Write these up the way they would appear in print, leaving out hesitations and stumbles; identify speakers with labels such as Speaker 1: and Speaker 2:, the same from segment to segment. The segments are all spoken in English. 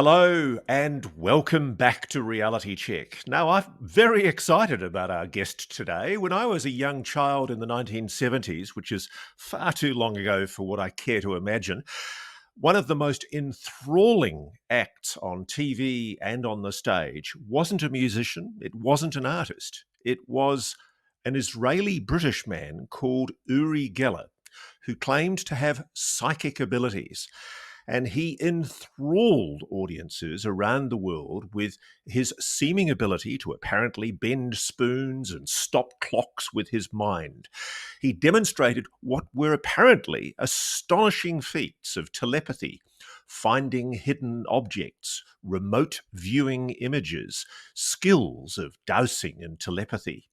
Speaker 1: Hello and welcome back to Reality Check. Now, I'm very excited about our guest today. When I was a young child in the 1970s, which is far too long ago for what I care to imagine, one of the most enthralling acts on TV and on the stage wasn't a musician, it wasn't an artist, it was an Israeli-British man called Uri Geller, who claimed to have psychic abilities. And he enthralled audiences around the world with his seeming ability to apparently bend spoons and stop clocks with his mind. He demonstrated what were apparently astonishing feats of telepathy, finding hidden objects, remote viewing images, skills of dowsing and telepathy.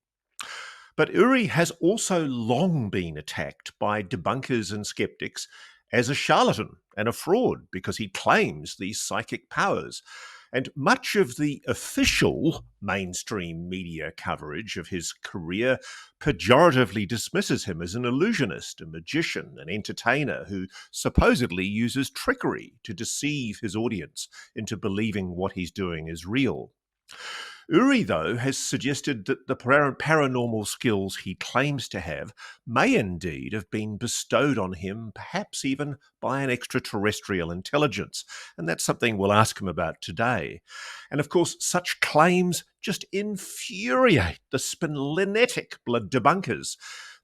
Speaker 1: But Uri has also long been attacked by debunkers and skeptics as a charlatan and a fraud because he claims these psychic powers. And much of the official mainstream media coverage of his career pejoratively dismisses him as an illusionist, a magician, an entertainer who supposedly uses trickery to deceive his audience into believing what he's doing is real. Uri, though, has suggested that the paranormal skills he claims to have may indeed have been bestowed on him, perhaps even by an extraterrestrial intelligence. And that's something we'll ask him about today. And of course, such claims just infuriate the splenetic blood debunkers.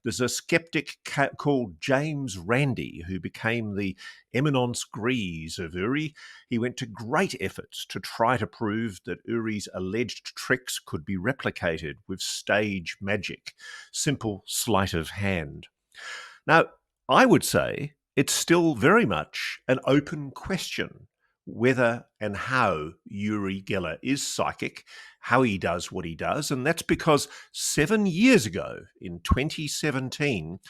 Speaker 1: There's a skeptic called James Randi who became the eminence grise of Uri. He went to great efforts to try to prove that Uri's alleged tricks could be replicated with stage magic, simple sleight of hand. Now, I would say it's still very much an open question whether and how Uri Geller is psychic, how he does what he does. And that's because 7 years ago, in 2017,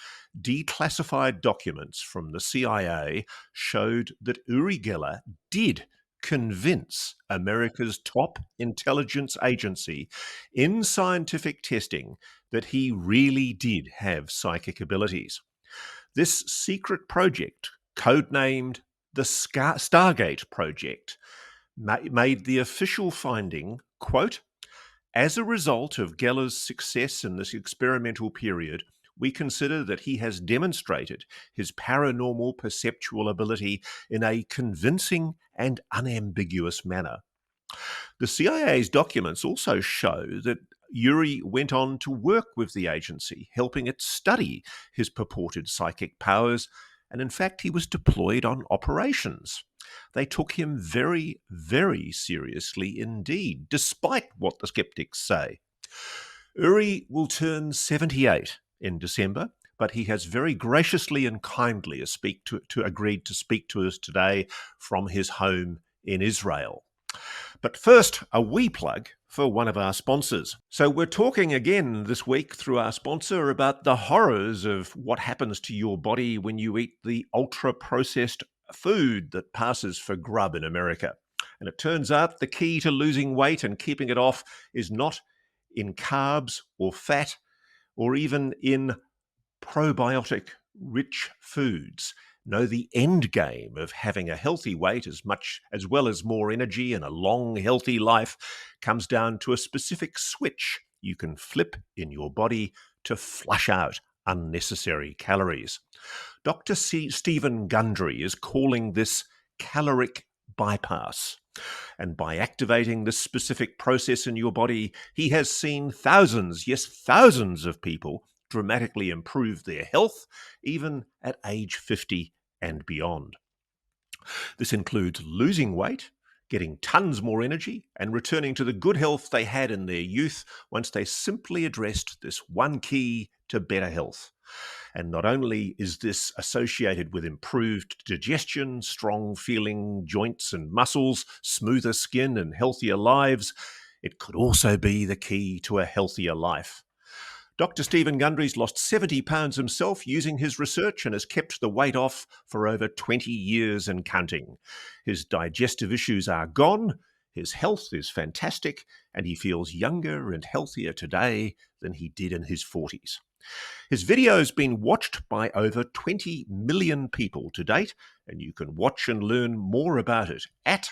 Speaker 1: declassified documents from the CIA showed that Uri Geller did convince America's top intelligence agency in scientific testing that he really did have psychic abilities. This secret project, codenamed the Stargate Project, made the official finding, quote, "As a result of Geller's success in this experimental period, we consider that he has demonstrated his paranormal perceptual ability in a convincing and unambiguous manner." The CIA's documents also show that Uri went on to work with the agency, helping it study his purported psychic powers, and in fact, he was deployed on operations. They took him very, very seriously indeed, despite what the skeptics say. Uri will turn 78 in December, but he has very graciously and kindly agreed to speak to us today from his home in Israel. But first, a wee plug for one of our sponsors. So we're talking again this week through our sponsor about the horrors of what happens to your body when you eat the ultra-processed food that passes for grub in America. And it turns out the key to losing weight and keeping it off is not in carbs or fat or even in probiotic-rich foods. No, the end game of having a healthy weight as well as more energy and a long, healthy life comes down to a specific switch you can flip in your body to flush out unnecessary calories. Dr. Stephen Gundry is calling this caloric bypass. And by activating this specific process in your body, he has seen thousands, yes, thousands of people dramatically improve their health, even at age 50 and beyond. This includes losing weight, getting tons more energy, and returning to the good health they had in their youth once they simply addressed this one key to better health. And not only is this associated with improved digestion, strong feeling joints and muscles, smoother skin and healthier lives, it could also be the key to a healthier life. Dr. Stephen Gundry's lost 70 pounds himself using his research and has kept the weight off for over 20 years and counting. His digestive issues are gone, his health is fantastic, and he feels younger and healthier today than he did in his 40s. His video has been watched by over 20 million people to date, and you can watch and learn more about it at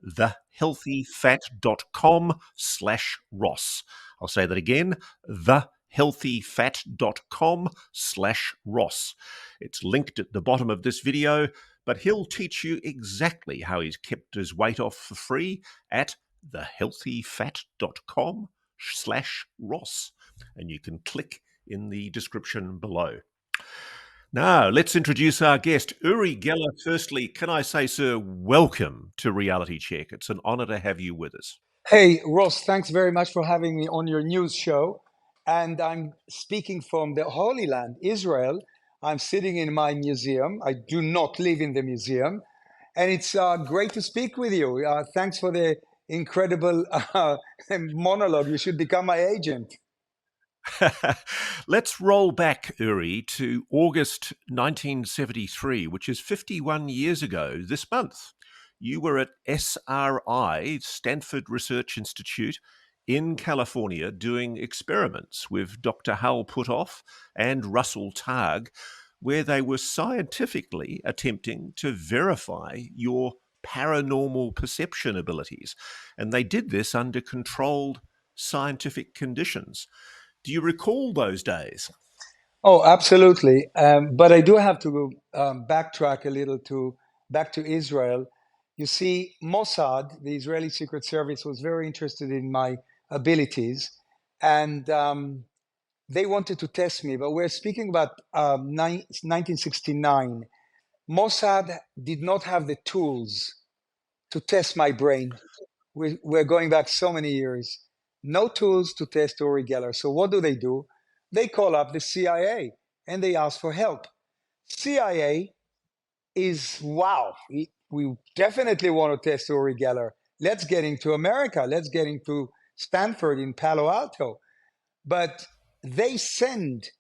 Speaker 1: thehealthyfat.com/Ross. I'll say that again, thehealthyfat.com/Ross. It's linked at the bottom of this video, but he'll teach you exactly how he's kept his weight off for free at thehealthyfat.com/Ross. And you can click in the description below. Now, let's introduce our guest, Uri Geller. Firstly, can I say, sir, welcome to Reality Check. It's an honor to have you with us.
Speaker 2: Hey, Ross, thanks very much for having me on your news show. And I'm speaking from the Holy Land, Israel. I'm sitting in my museum. I do not live in the museum. And it's great to speak with you. Thanks for the incredible monologue. You should become my agent.
Speaker 1: Let's roll back, Uri, to August 1973, which is 51 years ago this month. You were at SRI, Stanford Research Institute, in California doing experiments with Dr. Hal Puthoff and Russell Targ, where they were scientifically attempting to verify your paranormal perception abilities. And they did this under controlled scientific conditions. Do you recall those days?
Speaker 2: Oh, absolutely. But I do have to backtrack a little back to Israel. You see, Mossad, the Israeli Secret Service, was very interested in my abilities, and they wanted to test me. But we're speaking about 1969. Mossad did not have the tools to test my brain. We're going back so many years. No tools to test Uri Geller. So what do? They call up the CIA and they ask for help. CIA is, wow, we definitely want to test Uri Geller. Let's get into America. Let's get into Stanford in Palo Alto. But they send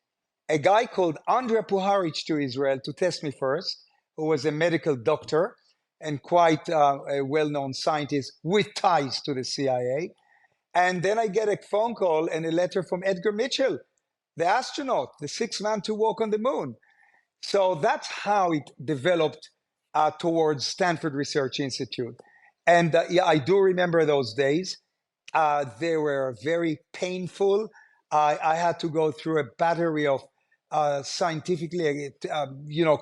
Speaker 2: a guy called Andrei Puharich to Israel to test me first, who was a medical doctor and quite a well-known scientist with ties to the CIA. And then I get a phone call and a letter from Edgar Mitchell, the astronaut, the sixth man to walk on the moon. So that's how it developed towards Stanford Research Institute. And yeah, I do remember those days. They were very painful. I had to go through a battery of scientifically,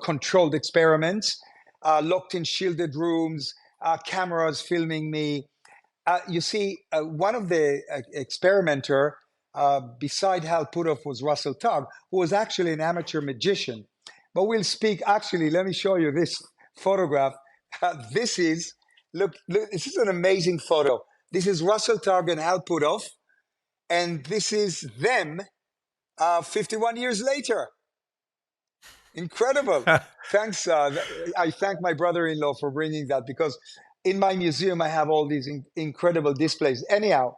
Speaker 2: controlled experiments, locked in shielded rooms, cameras filming me. You see, one of the experimenter beside Hal Puthoff was Russell Targ, who was actually an amateur magician. But we'll speak. Actually, let me show you this photograph. This is this is an amazing photo. This is Russell Targ and Hal Puthoff, and this is them 51 years later. Incredible. Thanks. I thank my brother-in-law for bringing that, because in my museum I have all these incredible displays. Anyhow,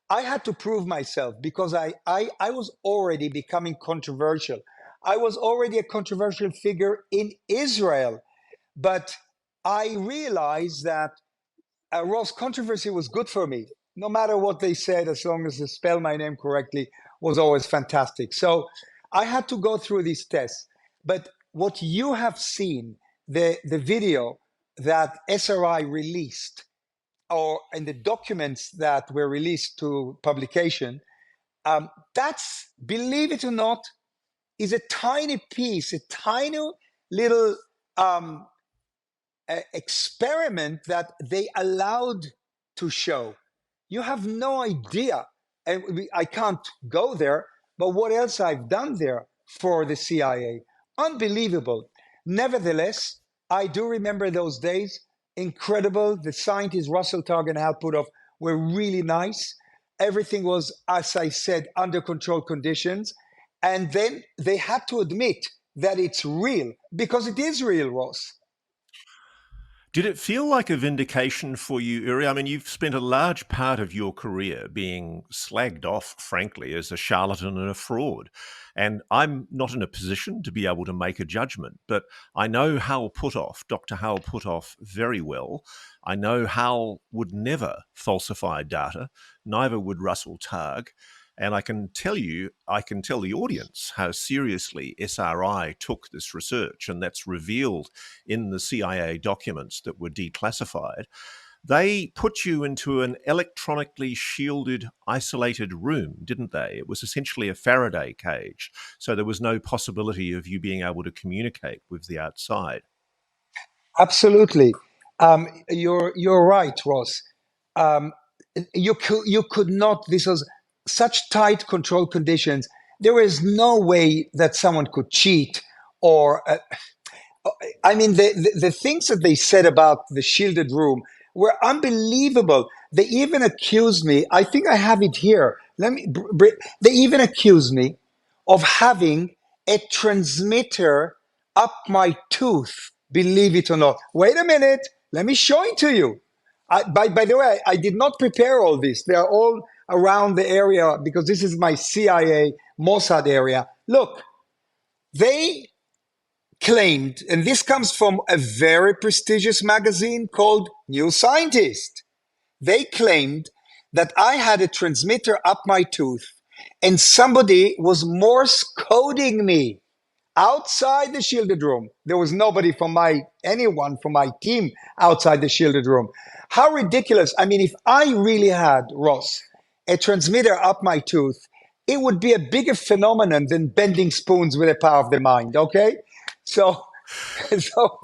Speaker 2: I had to prove myself because I was already becoming controversial. I was already a controversial figure in Israel, but I realized that Ross, controversy was good for me. No matter what they said, as long as they spell my name correctly, was always fantastic. So I had to go through these tests. But what you have seen, the video that SRI released, or in the documents that were released to publication, that's, believe it or not, is a tiny piece, a tiny little experiment that they allowed to show. You have no idea, and I can't go there, but what else I've done there for the CIA. Unbelievable. Nevertheless, I do remember those days. Incredible. The scientists, Russell Targ and Hal Puthoff, were really nice. Everything was, as I said, under controlled conditions. And then they had to admit that it's real, because it is real, Ross.
Speaker 1: Did it feel like a vindication for you, Uri? I mean, you've spent a large part of your career being slagged off, frankly, as a charlatan and a fraud. And I'm not in a position to be able to make a judgment, but I know Hal Puthoff, Dr. Hal Puthoff, very well. I know Hal would never falsify data, neither would Russell Targ. And I can tell the audience how seriously SRI took this research, and that's revealed in the CIA documents that were declassified. they put you into an electronically shielded, isolated room, didn't they? It was essentially a Faraday cage, so there was no possibility of you being able to communicate with the outside.
Speaker 2: Absolutely. You're right, Ross. Um, you could not. This was such tight control conditions. There is no way that someone could cheat or I mean, the things that they said about the shielded room were unbelievable. They even accused me. I think I have it here. They even accused me of having a transmitter up my tooth. Believe it or not. Wait a minute. Let me show it to you. By the way, I did not prepare all this. They are all around the area because this is my CIA Mossad area. Look, they claimed, and this comes from a very prestigious magazine called New Scientist. They claimed that I had a transmitter up my tooth and somebody was Morse coding me outside the shielded room. There was nobody from anyone from my team outside the shielded room. How ridiculous. I mean, if I really had, Ross, a transmitter up my tooth, it would be a bigger phenomenon than bending spoons with the power of the mind. Okay. So, so,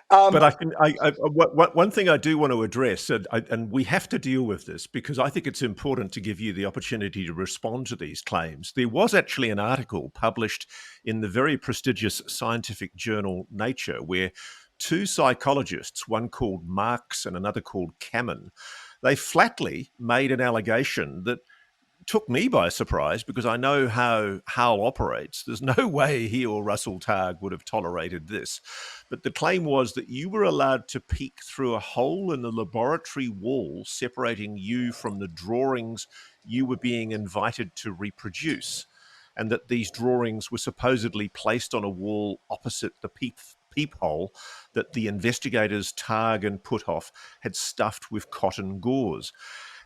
Speaker 1: But
Speaker 2: um,
Speaker 1: one thing I do want to address, and we have to deal with this because I think it's important to give you the opportunity to respond to these claims. There was actually an article published in the very prestigious scientific journal Nature where two psychologists, one called Marks and another called Kamen, they flatly made an allegation that took me by surprise because I know how Hal operates. There's no way he or Russell Targ would have tolerated this. But the claim was that you were allowed to peek through a hole in the laboratory wall separating you from the drawings you were being invited to reproduce, and that these drawings were supposedly placed on a wall opposite the peephole that the investigators Targ and Puthoff had stuffed with cotton gauze.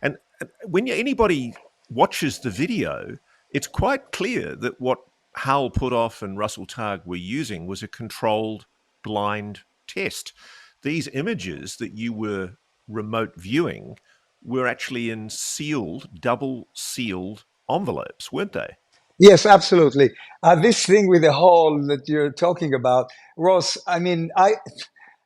Speaker 1: And when anybody watches the video, it's quite clear that what Hal Puthoff and Russell Targ were using was a controlled blind test. These images that you were remote viewing were actually in sealed, double sealed envelopes, weren't they?
Speaker 2: yes, absolutely. This thing with the hole that you're talking about, Ross, I mean,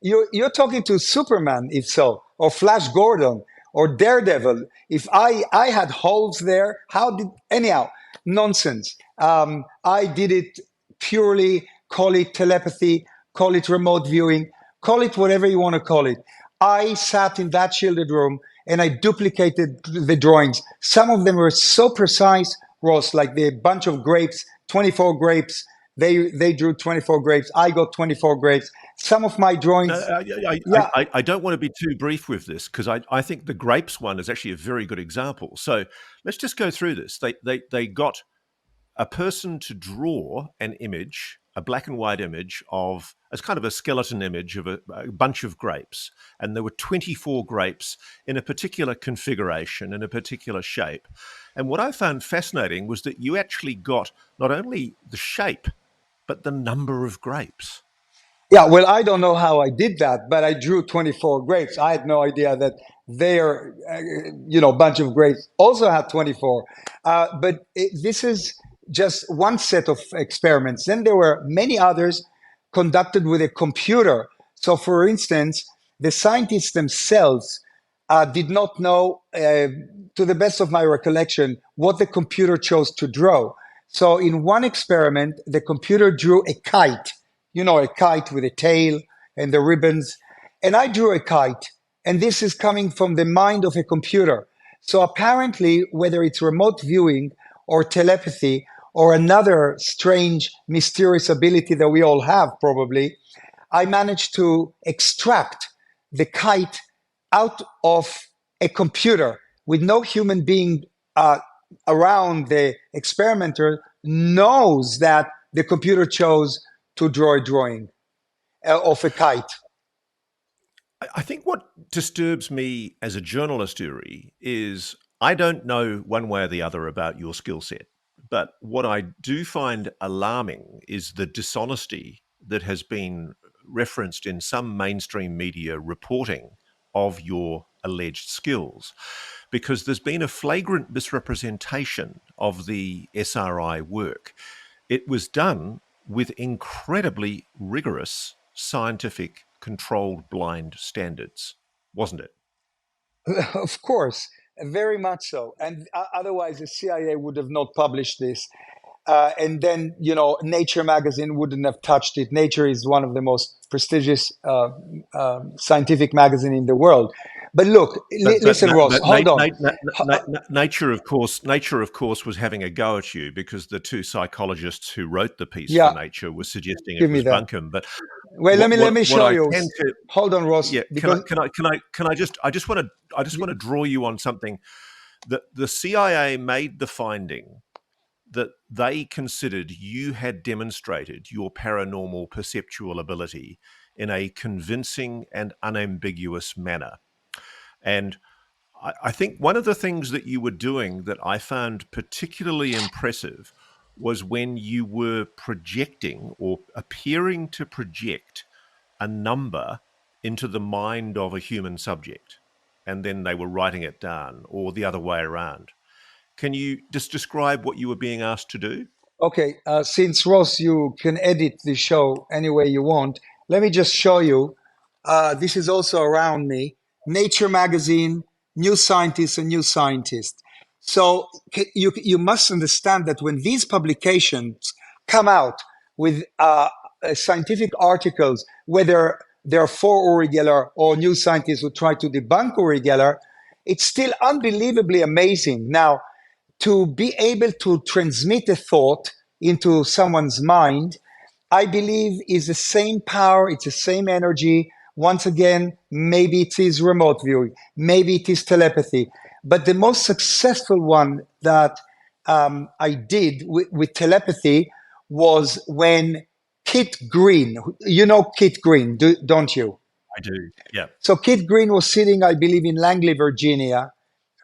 Speaker 2: you're talking to Superman, if so, or Flash Gordon, or Daredevil. If I had holes there, how did anyhow? Nonsense. I did it purely. Call it telepathy, call it remote viewing, call it whatever you want to call it. I sat in that shielded room and I duplicated the drawings. Some of them were so precise, Ross, like the bunch of grapes, 24 grapes. They drew 24 grapes. I got 24 grapes. Some of my
Speaker 1: No,
Speaker 2: drawings, yeah,
Speaker 1: I don't want to be too brief with this because I think the grapes one is actually a very good example. So let's just go through this. They got a person to draw an image, a black and white image of, as kind of a skeleton image of a bunch of grapes. And there were 24 grapes in a particular configuration, in a particular shape. And what I found fascinating was that you actually got not only the shape, but the number of grapes.
Speaker 2: yeah, well, I don't know how I did that, but I drew 24 grapes. I had no idea that their, bunch of grapes also had 24. This is just one set of experiments. Then there were many others conducted with a computer. So, for instance, the scientists themselves did not know, to the best of my recollection, what the computer chose to draw. So, in one experiment, the computer drew a kite, a kite with a tail and the ribbons. And I drew a kite, and this is coming from the mind of a computer. So apparently, whether it's remote viewing or telepathy or another strange, mysterious ability that we all have, probably, I managed to extract the kite out of a computer with no human being uh, around. The experimenter knows that the computer chose to draw a drawing of a kite.
Speaker 1: I think what disturbs me as a journalist, Uri, is I don't know one way or the other about your skill set. But what I do find alarming is the dishonesty that has been referenced in some mainstream media reporting of your alleged skills, because there's been a flagrant misrepresentation of the SRI work. It was done with incredibly rigorous scientific controlled blind standards, wasn't it?
Speaker 2: Of course, very much so. And otherwise, the CIA would have not published this. And then, Nature magazine wouldn't have touched it. Nature is one of the most prestigious scientific magazine in the world. But look, listen, Ross, hold on.
Speaker 1: Nature, of course, was having a go at you because the two psychologists who wrote the piece for
Speaker 2: Yeah,
Speaker 1: Nature were suggesting
Speaker 2: give
Speaker 1: it
Speaker 2: me
Speaker 1: was
Speaker 2: that.
Speaker 1: bunkum. But
Speaker 2: Well, let me
Speaker 1: what
Speaker 2: show
Speaker 1: I
Speaker 2: you.
Speaker 1: can tell,
Speaker 2: Hold on, Ross,
Speaker 1: yeah,
Speaker 2: because
Speaker 1: I just want to draw you on something that the CIA made the finding that they considered you had demonstrated your paranormal perceptual ability in a convincing and unambiguous manner. And I think one of the things that you were doing that I found particularly impressive was when you were projecting or appearing to project a number into the mind of a human subject, and then they were writing it down, or the other way around. Can you just describe what you were being asked to do?
Speaker 2: okay, since Ross, you can edit the show any way you want, let me just show you. This is also around me. Nature magazine, New Scientist, and New Scientist. So you must understand that when these publications come out with scientific articles, whether they're for Uri Geller or New Scientists who try to debunk Uri Geller, it's still unbelievably amazing. Now, to be able to transmit a thought into someone's mind, I believe is the same power, it's the same energy. Once again, maybe it is remote viewing, maybe it is telepathy. But the most successful one that I did with telepathy was when Kit Green, you know Kit Green, don't you?
Speaker 1: I do. Yeah.
Speaker 2: So Kit Green was sitting, I believe, in Langley, Virginia,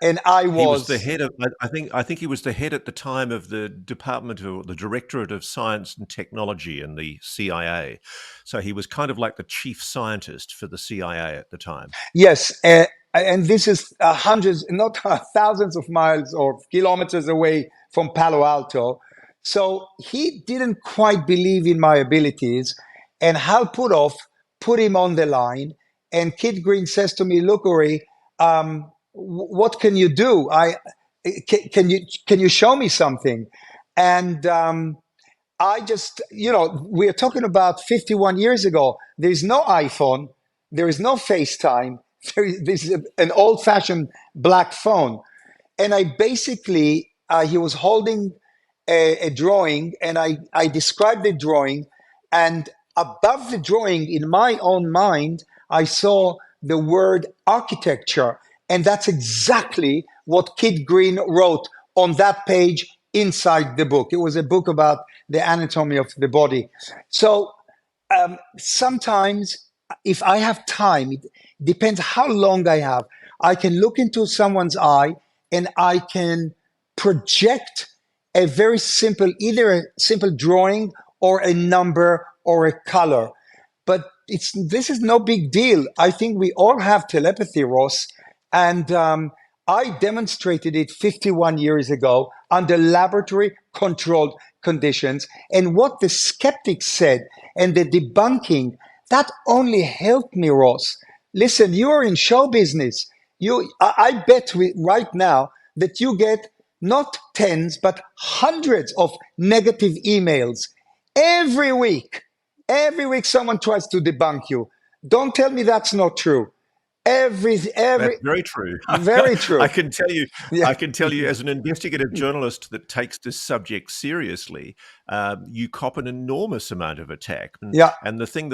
Speaker 2: and I
Speaker 1: He was the
Speaker 2: was.
Speaker 1: head of, I think he was the head at the time of the Department or the Directorate of Science and Technology in the CIA. So he was kind of like the chief scientist for the CIA at the time.
Speaker 2: Yes, and this is hundreds, not thousands of miles or kilometers away from Palo Alto. So he didn't quite believe in my abilities, and Hal Puthoff put him on the line. And Kid Green says to me, "Look, Uri, what can you do? Can you show me something?" And I just, we're talking about 51 years ago. There's no iPhone, there is no FaceTime. This is an old fashioned black phone. And I basically, he was holding a drawing, and I described the drawing. And above the drawing, in my own mind, I saw the word architecture. And that's exactly what Kid Green wrote on that page inside the book. It was a book about the anatomy of the body. So sometimes, if I have time, it depends how long I have. I can look into someone's eye and I can project a very simple, either a simple drawing or a number or a color. But this is no big deal. I think we all have telepathy, Ross, and I demonstrated it 51 years ago under laboratory controlled conditions. And what the skeptics said and the debunking, that only helped me, Ross. Listen, you are in show business. I bet right now that you get not tens, but hundreds of negative emails every week. Every week, someone tries to debunk you. Don't tell me that's not true.
Speaker 1: That's
Speaker 2: Every,
Speaker 1: very true.
Speaker 2: very
Speaker 1: I
Speaker 2: true.
Speaker 1: can tell you,
Speaker 2: Yeah,
Speaker 1: I can tell you, as an investigative journalist that takes this subject seriously, you cop an enormous amount of attack.
Speaker 2: yeah.
Speaker 1: And the thing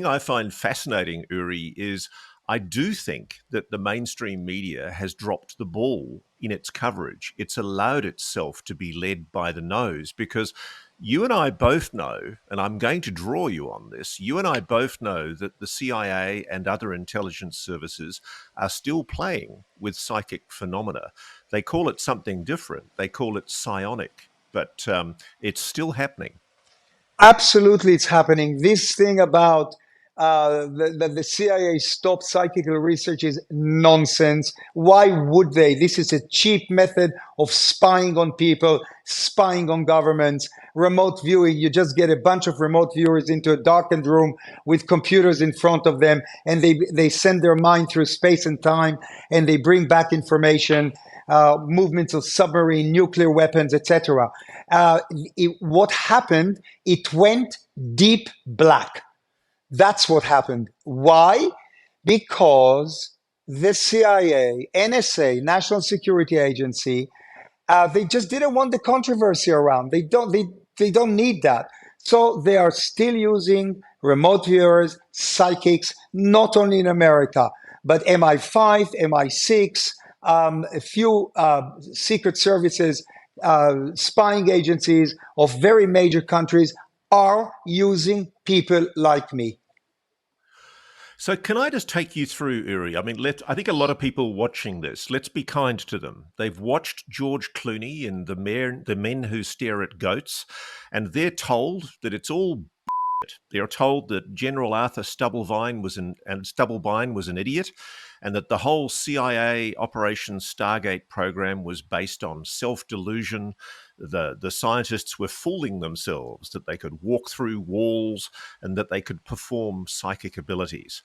Speaker 1: I find fascinating, Uri, is I do think that the mainstream media has dropped the ball in its coverage. It's allowed itself to be led by the nose because you and I both know, and I'm going to draw you on this, you and I both know that the CIA and other intelligence services are still playing with psychic phenomena. They call it something different. They call it psionic, but it's still happening.
Speaker 2: Absolutely, it's happening. This thing about that the CIA stopped psychical research is nonsense. Why would they? This is a cheap method of spying on people, spying on governments. Remote viewing, you just get a bunch of remote viewers into a darkened room with computers in front of them, and they send their mind through space and time, and they bring back information, movements of submarine, nuclear weapons, etc. What happened? It went deep black. That's what happened. Why? Because the CIA, NSA, National Security Agency, they just didn't want the controversy around. They don't need that. So they are still using remote viewers, psychics, not only in America, but MI5, MI6, a few secret services, spying agencies of very major countries are using people like me.
Speaker 1: So can I just take you through, Uri? I mean, I think a lot of people watching this, let's be kind to them. They've watched George Clooney in The Men Who Stare at Goats, and they're told that it's all they're told that General Arthur Stubblebine was an idiot, and that the whole CIA Operation Stargate program was based on self-delusion. The scientists were fooling themselves that they could walk through walls and that they could perform psychic abilities.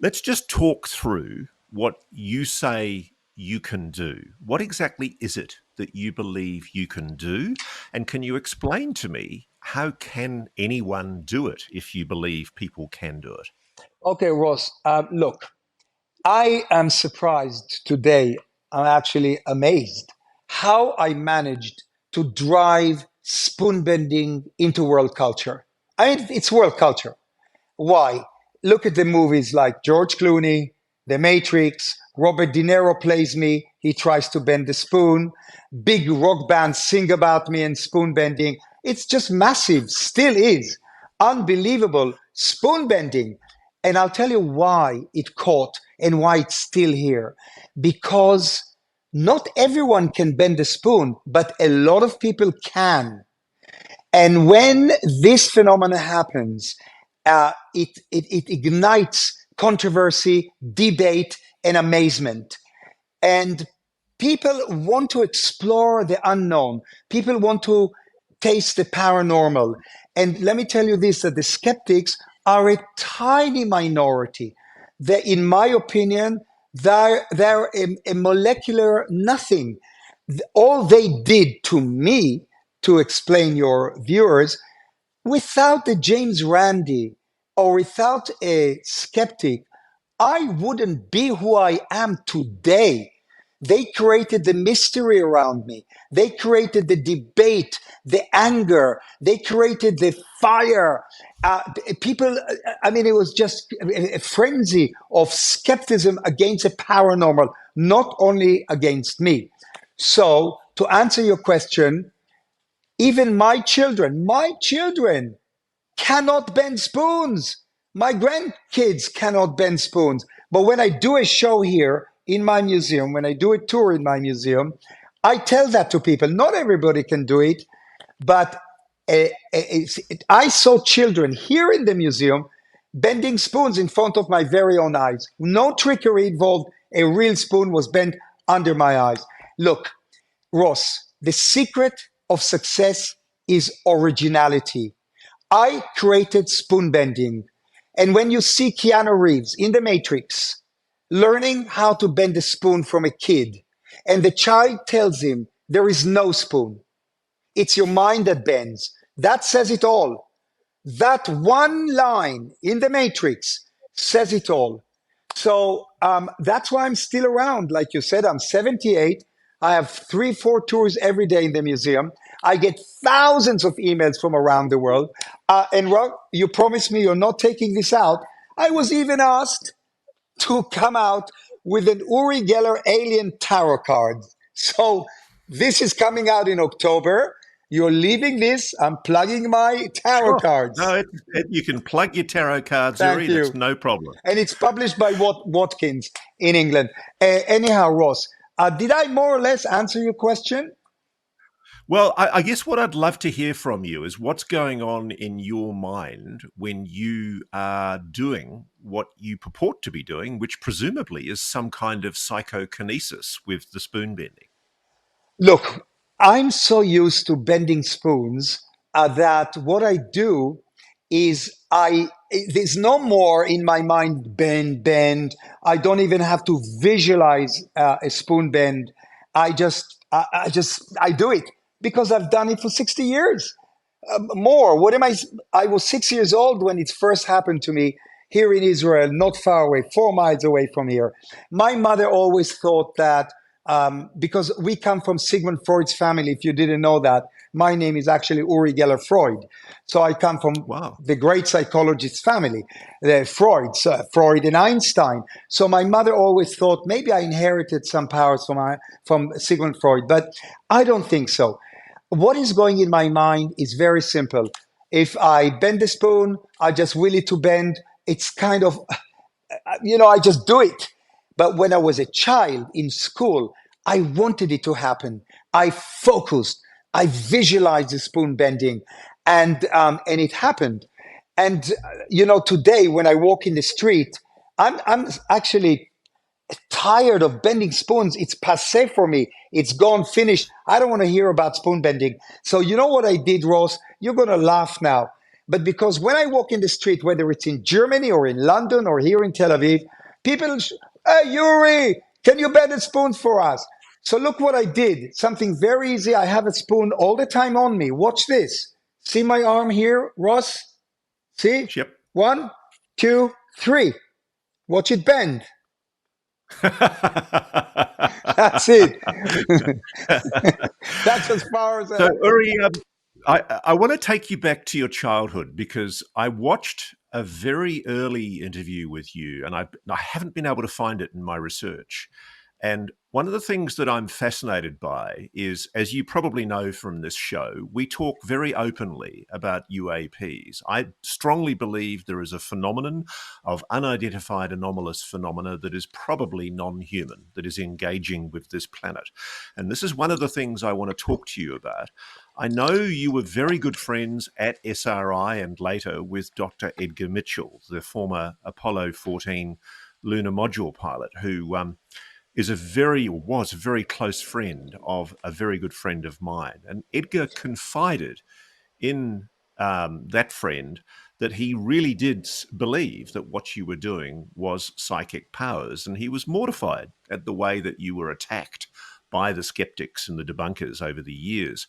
Speaker 1: Let's just talk through what you say you can do. What exactly is it that you believe you can do? And can you explain to me how can anyone do it if you believe people can do it?
Speaker 2: Okay, Ross, look, I am surprised today. I'm actually amazed how I managed to drive spoon bending into world culture. I mean, it's world culture. Why? Look at the movies like George Clooney, The Matrix, Robert De Niro plays me, he tries to bend the spoon, big rock bands sing about me and spoon bending. It's just massive, still is. Unbelievable spoon bending. And I'll tell you why it caught and why it's still here. Because not everyone can bend a spoon, but a lot of people can. And when this phenomenon happens, it ignites controversy, debate, and amazement. And people want to explore the unknown. People want to taste the paranormal. And let me tell you this, that the skeptics are a tiny minority. They, in my opinion, they're a molecular nothing. All they did to me, to explain your viewers, without the James Randi or without a skeptic, I wouldn't be who I am today. They created the mystery around me. They created the debate, the anger. They created the fire. People, I mean, it was just a frenzy of skepticism against the paranormal, not only against me. So, to answer your question, even my children cannot bend spoons. My grandkids cannot bend spoons. But when I do a show here in my museum, when I do a tour in my museum, I tell that to people. Not everybody can do it, but I saw children here in the museum bending spoons in front of my very own eyes. No trickery involved. A real spoon was bent under my eyes. Look, Ross, the secret of success is originality. I created spoon bending. And when you see Keanu Reeves in The Matrix learning how to bend a spoon from a kid, and the child tells him there is no spoon, it's your mind that bends. That says it all. That one line in The Matrix says it all. So that's why I'm still around. Like you said, I'm 78. I have 3, 4 tours every day in the museum. I get thousands of emails from around the world. And Rob, you promised me you're not taking this out. I was even asked to come out with an Uri Geller alien tarot card. So this is coming out in October. You're leaving this. I'm plugging my tarot
Speaker 1: Sure.
Speaker 2: cards.
Speaker 1: No, you can plug your tarot cards,
Speaker 2: Thank
Speaker 1: Uri.
Speaker 2: you.
Speaker 1: That's no problem.
Speaker 2: And it's published by Watkins in England. Anyhow, Ross, did I more or less answer your question?
Speaker 1: Well, I guess what I'd love to hear from you is what's going on in your mind when you are doing what you purport to be doing, which presumably is some kind of psychokinesis with the spoon bending.
Speaker 2: Look, I'm so used to bending spoons that what I do is there's no more in my mind bend, bend. I don't even have to visualize a spoon bend. I do it because I've done it for 60 years. More. What am I? I was 6 years old when it first happened to me here in Israel, not far away, 4 miles away from here. My mother always thought that because we come from Sigmund Freud's family, if you didn't know that, my name is actually Uri Geller Freud. So I come from
Speaker 1: Wow.
Speaker 2: the great psychologist family, Freud and Einstein. So my mother always thought maybe I inherited some powers from Sigmund Freud, but I don't think so. What is going in my mind is very simple. If I bend the spoon, I just will it to bend. It's kind of, I just do it. But when I was a child in school, I wanted it to happen. I focused. I visualized the spoon bending, and it happened. And today when I walk in the street, I'm actually tired of bending spoons. It's passe for me. It's gone, finished. I don't want to hear about spoon bending. So you know what I did, Ross? You're going to laugh now. But because when I walk in the street, whether it's in Germany or in London or here in Tel Aviv, people, hey, Yuri, can you bend a spoon for us? So look what I did. Something very easy. I have a spoon all the time on me. Watch this. See my arm here, Ross? See?
Speaker 1: Yep.
Speaker 2: 1, 2, 3. Watch it bend. That's it. That's as far as
Speaker 1: So, Uri, I want to take you back to your childhood because I watched a very early interview with you, and I haven't been able to find it in my research. And one of the things that I'm fascinated by is, as you probably know from this show, we talk very openly about UAPs. I strongly believe there is a phenomenon of unidentified anomalous phenomena that is probably non-human, that is engaging with this planet. And this is one of the things I want to talk to you about. I know you were very good friends at SRI and later with Dr. Edgar Mitchell, the former Apollo 14 lunar module pilot, who was a very close friend of a very good friend of mine. And Edgar confided in that friend that he really did believe that what you were doing was psychic powers. And he was mortified at the way that you were attacked by the skeptics and the debunkers over the years.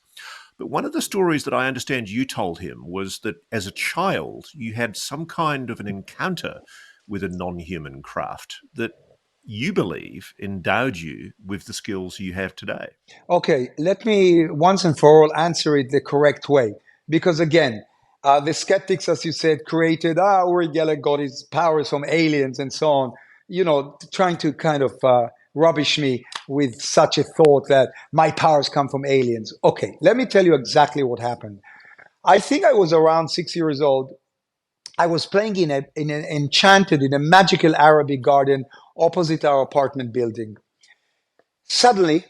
Speaker 1: But one of the stories that I understand you told him was that as a child, you had some kind of an encounter with a non-human craft that you believe endowed you with the skills you have today.
Speaker 2: Okay, let me once and for all answer it the correct way. Because again, the skeptics, as you said, created, Uri Geller got his powers from aliens and so on, trying to kind of rubbish me with such a thought that my powers come from aliens. Okay, let me tell you exactly what happened. I think I was around 6 years old. I was playing in a magical Arabic garden opposite our apartment building. Suddenly,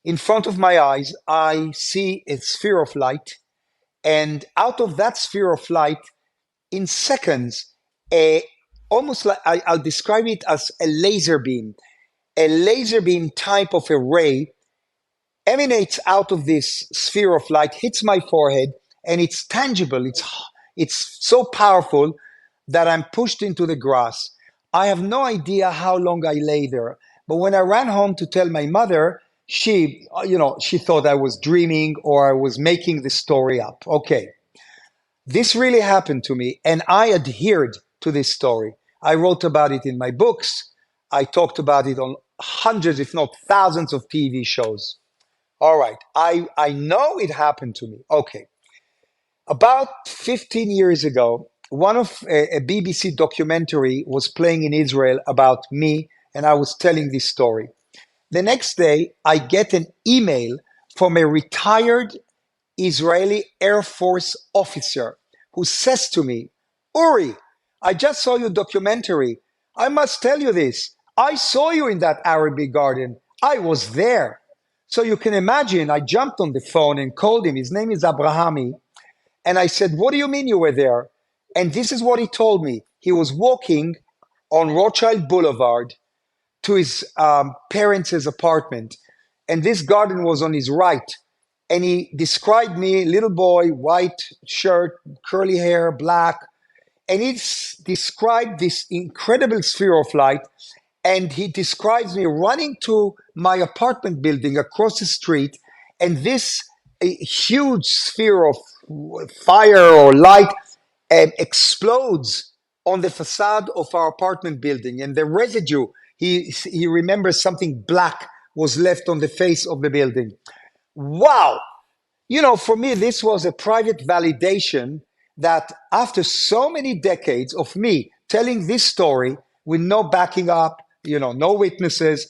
Speaker 2: in front of my eyes, I see a sphere of light, and out of that sphere of light, in seconds, a almost like I'll describe it as a laser beam. A laser beam type of a ray emanates out of this sphere of light, hits my forehead, and it's tangible. It's so powerful that I'm pushed into the grass. I have no idea how long I lay there. But when I ran home to tell my mother, she thought I was dreaming or I was making the story up. Okay, this really happened to me, and I adhered to this story. I wrote about it in my books. I talked about it on hundreds, if not thousands, of TV shows. All right, I know it happened to me. Okay, about 15 years ago, one of a BBC documentary was playing in Israel about me, and I was telling this story. The next day, I get an email from a retired Israeli Air Force officer who says to me, Uri, I just saw your documentary. I must tell you this. I saw you in that Arabic garden. I was there. So you can imagine, I jumped on the phone and called him. His name is Abrahami. And I said, what do you mean you were there? And this is what he told me. He was walking on Rothschild Boulevard to his parents' apartment. And this garden was on his right. And he described me, little boy, white shirt, curly hair, black. And he described this incredible sphere of light. And he describes me running to my apartment building across the street. And this huge sphere of fire or light explodes on the facade of our apartment building. And the residue, he remembers something black was left on the face of the building. Wow. For me, this was a private validation that after so many decades of me telling this story with no backing up, no witnesses,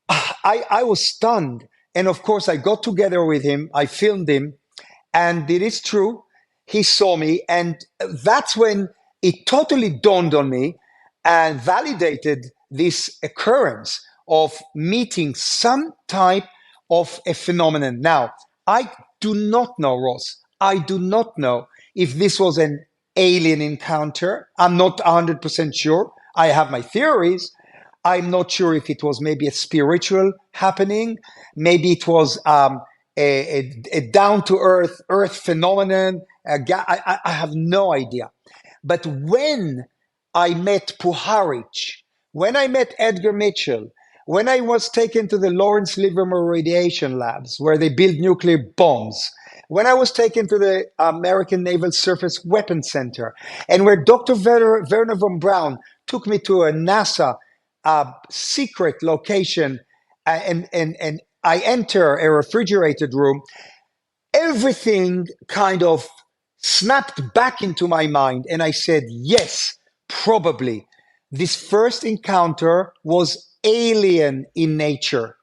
Speaker 2: I was stunned. And of course, I got together with him, I filmed him, and it is true. He saw me, and that's when it totally dawned on me and validated this occurrence of meeting some type of a phenomenon. Now, I do not know, Ross. I do not know if this was an alien encounter. I'm not 100% sure. I have my theories. I'm not sure if it was maybe a spiritual happening. Maybe it was a down-to-earth phenomenon. I have no idea. But when I met Puharich, when I met Edgar Mitchell, when I was taken to the Lawrence Livermore radiation labs where they build nuclear bombs, when I was taken to the American Naval Surface Weapons Center, and where Dr. Werner von Braun took me to a NASA secret location, and I enter a refrigerated room, everything kind of snapped back into my mind. And I said, yes, probably. This first encounter was alien in nature.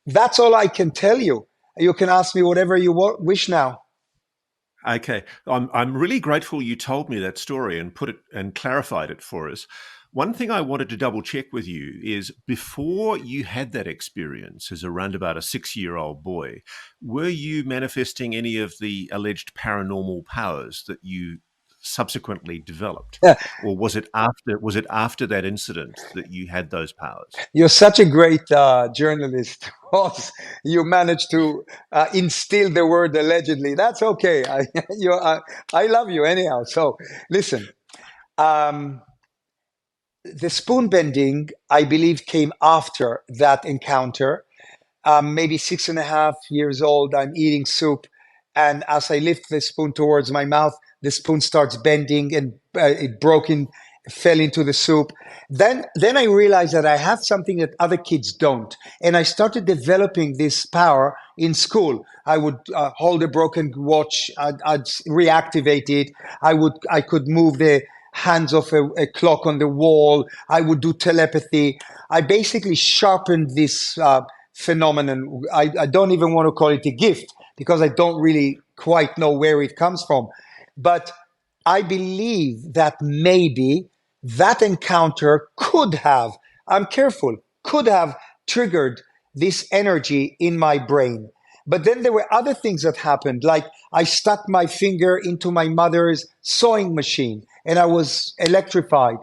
Speaker 2: That's all I can tell you. You can ask me whatever you wish now.
Speaker 1: Okay, I'm really grateful you told me that story and put it and clarified it for us. One thing I wanted to double check with you is before you had that experience as around about a 6-year-old boy, were you manifesting any of the alleged paranormal powers that you subsequently developed? Or was it after that incident that you had those powers?
Speaker 2: You're such a great journalist, Ross. You managed to instill the word allegedly. That's okay. I love you anyhow. So listen, the spoon bending, I believe, came after that encounter. Maybe 6.5 years old, I'm eating soup. And as I lift the spoon towards my mouth, the spoon starts bending and it fell into the soup. Then I realized that I have something that other kids don't. And I started developing this power in school. I would hold a broken watch, I'd reactivate it. I could move the hands of a clock on the wall. I would do telepathy. I basically sharpened this phenomenon. I don't even want to call it a gift because I don't really quite know where it comes from. But I believe that maybe that encounter could have, I'm careful, could have triggered this energy in my brain. But then there were other things that happened, like I stuck my finger into my mother's sewing machine and I was electrified.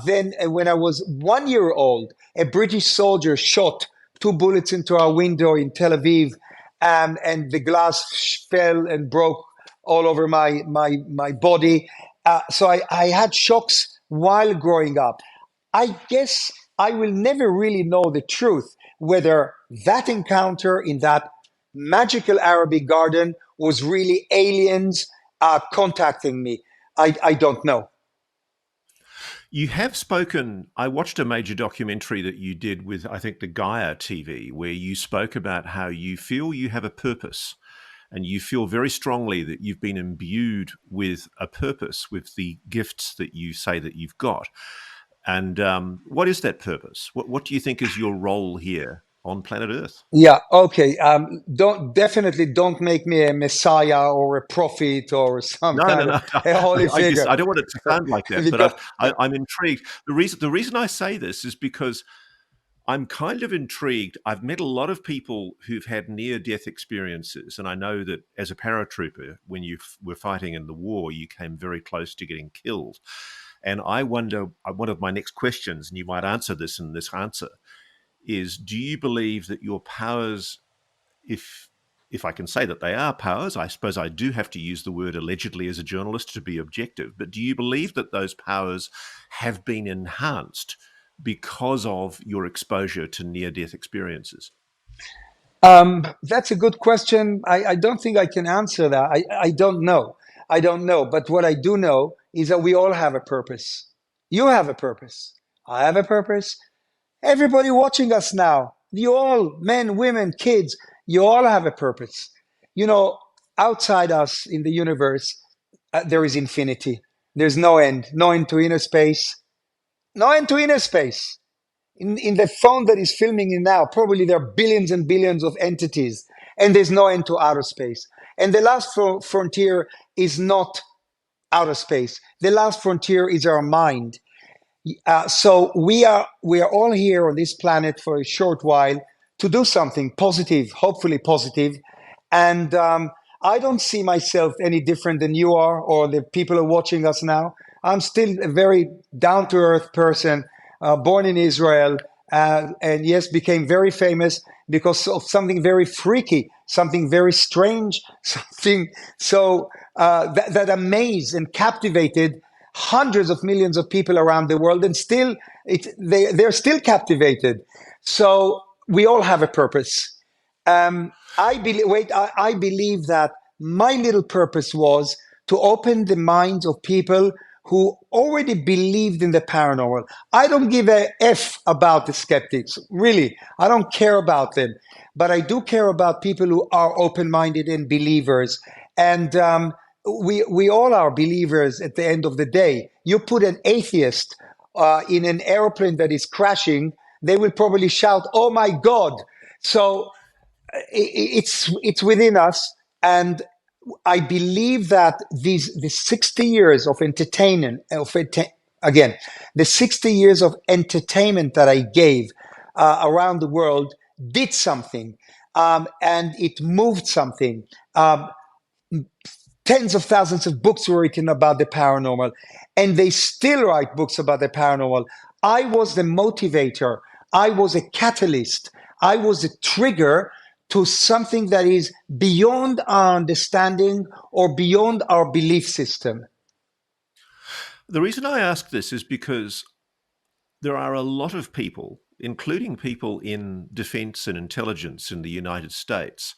Speaker 2: Then, when I was 1 year old, a British soldier shot 2 bullets into our window in Tel Aviv, and the glass fell and broke all over my body. So I had shocks while growing up. I guess I will never really know the truth whether that encounter in that magical Arabic garden was really aliens contacting me. I don't know.
Speaker 1: You have spoken. I watched a major documentary that you did with, I think, the Gaia TV, where you spoke about how you feel you have a purpose and you feel very strongly that you've been imbued with a purpose with the gifts that you say that you've got. And what is that purpose? What do you think is your role here on planet Earth?
Speaker 2: Yeah, okay. Don't make me a messiah or a prophet or some
Speaker 1: No, no,
Speaker 2: kind of
Speaker 1: no.
Speaker 2: a holy
Speaker 1: I just
Speaker 2: figure.
Speaker 1: I don't want it to sound like that,
Speaker 2: Because
Speaker 1: but I'm intrigued. The reason I say this is because I'm kind of intrigued. I've met a lot of people who've had near death experiences. And I know that as a paratrooper, when you were fighting in the war, you came very close to getting killed. And I wonder, one of my next questions, and you might answer this in this answer, is do you believe that your powers, if if I can say that they are powers, I suppose I do have to use the word allegedly as a journalist to be objective, but do you believe that those powers have been enhanced because of your exposure to near death experiences?
Speaker 2: That's a good question. I don't think I can answer that. I don't know. I don't know. But what I do know is that we all have a purpose. You have a purpose. I have a purpose. Everybody watching us now, you all, men, women, kids, you all have a purpose. You know, outside us in the universe, there is infinity. There's no end, no end to inner space, no end to inner space. In the phone that is filming you now, probably there are billions and billions of entities, and there's no end to outer space. And the last frontier is not outer space. The last frontier is our mind. So we are all here on this planet for a short while to do something positive, hopefully positive. And I don't see myself any different than you are or the people who are watching us now. I'm still a very down to earth person, born in Israel, and yes, became very famous because of something very freaky, something very strange, something so that amazed and captivated hundreds of millions of people around the world, and still they're still captivated. So we all have a purpose. I believe that my little purpose was to open the minds of people who already believed in the paranormal. I don't give a F about the skeptics, really. I don't care about them. But I do care about people who are open minded and believers. And we all are believers at the end of the day. You put an atheist in an airplane that is crashing, they will probably shout, "Oh my God!" So it's within us, and I believe that the 60 years of entertainment again, the 60 years of entertainment that I gave around the world did something, and it moved something. Tens of thousands of books were written about the paranormal, and they still write books about the paranormal. I was the motivator. I was a catalyst. I was a trigger to something that is beyond our understanding or beyond our belief system.
Speaker 1: The reason I ask this is because there are a lot of people, including people in defense and intelligence in the United States,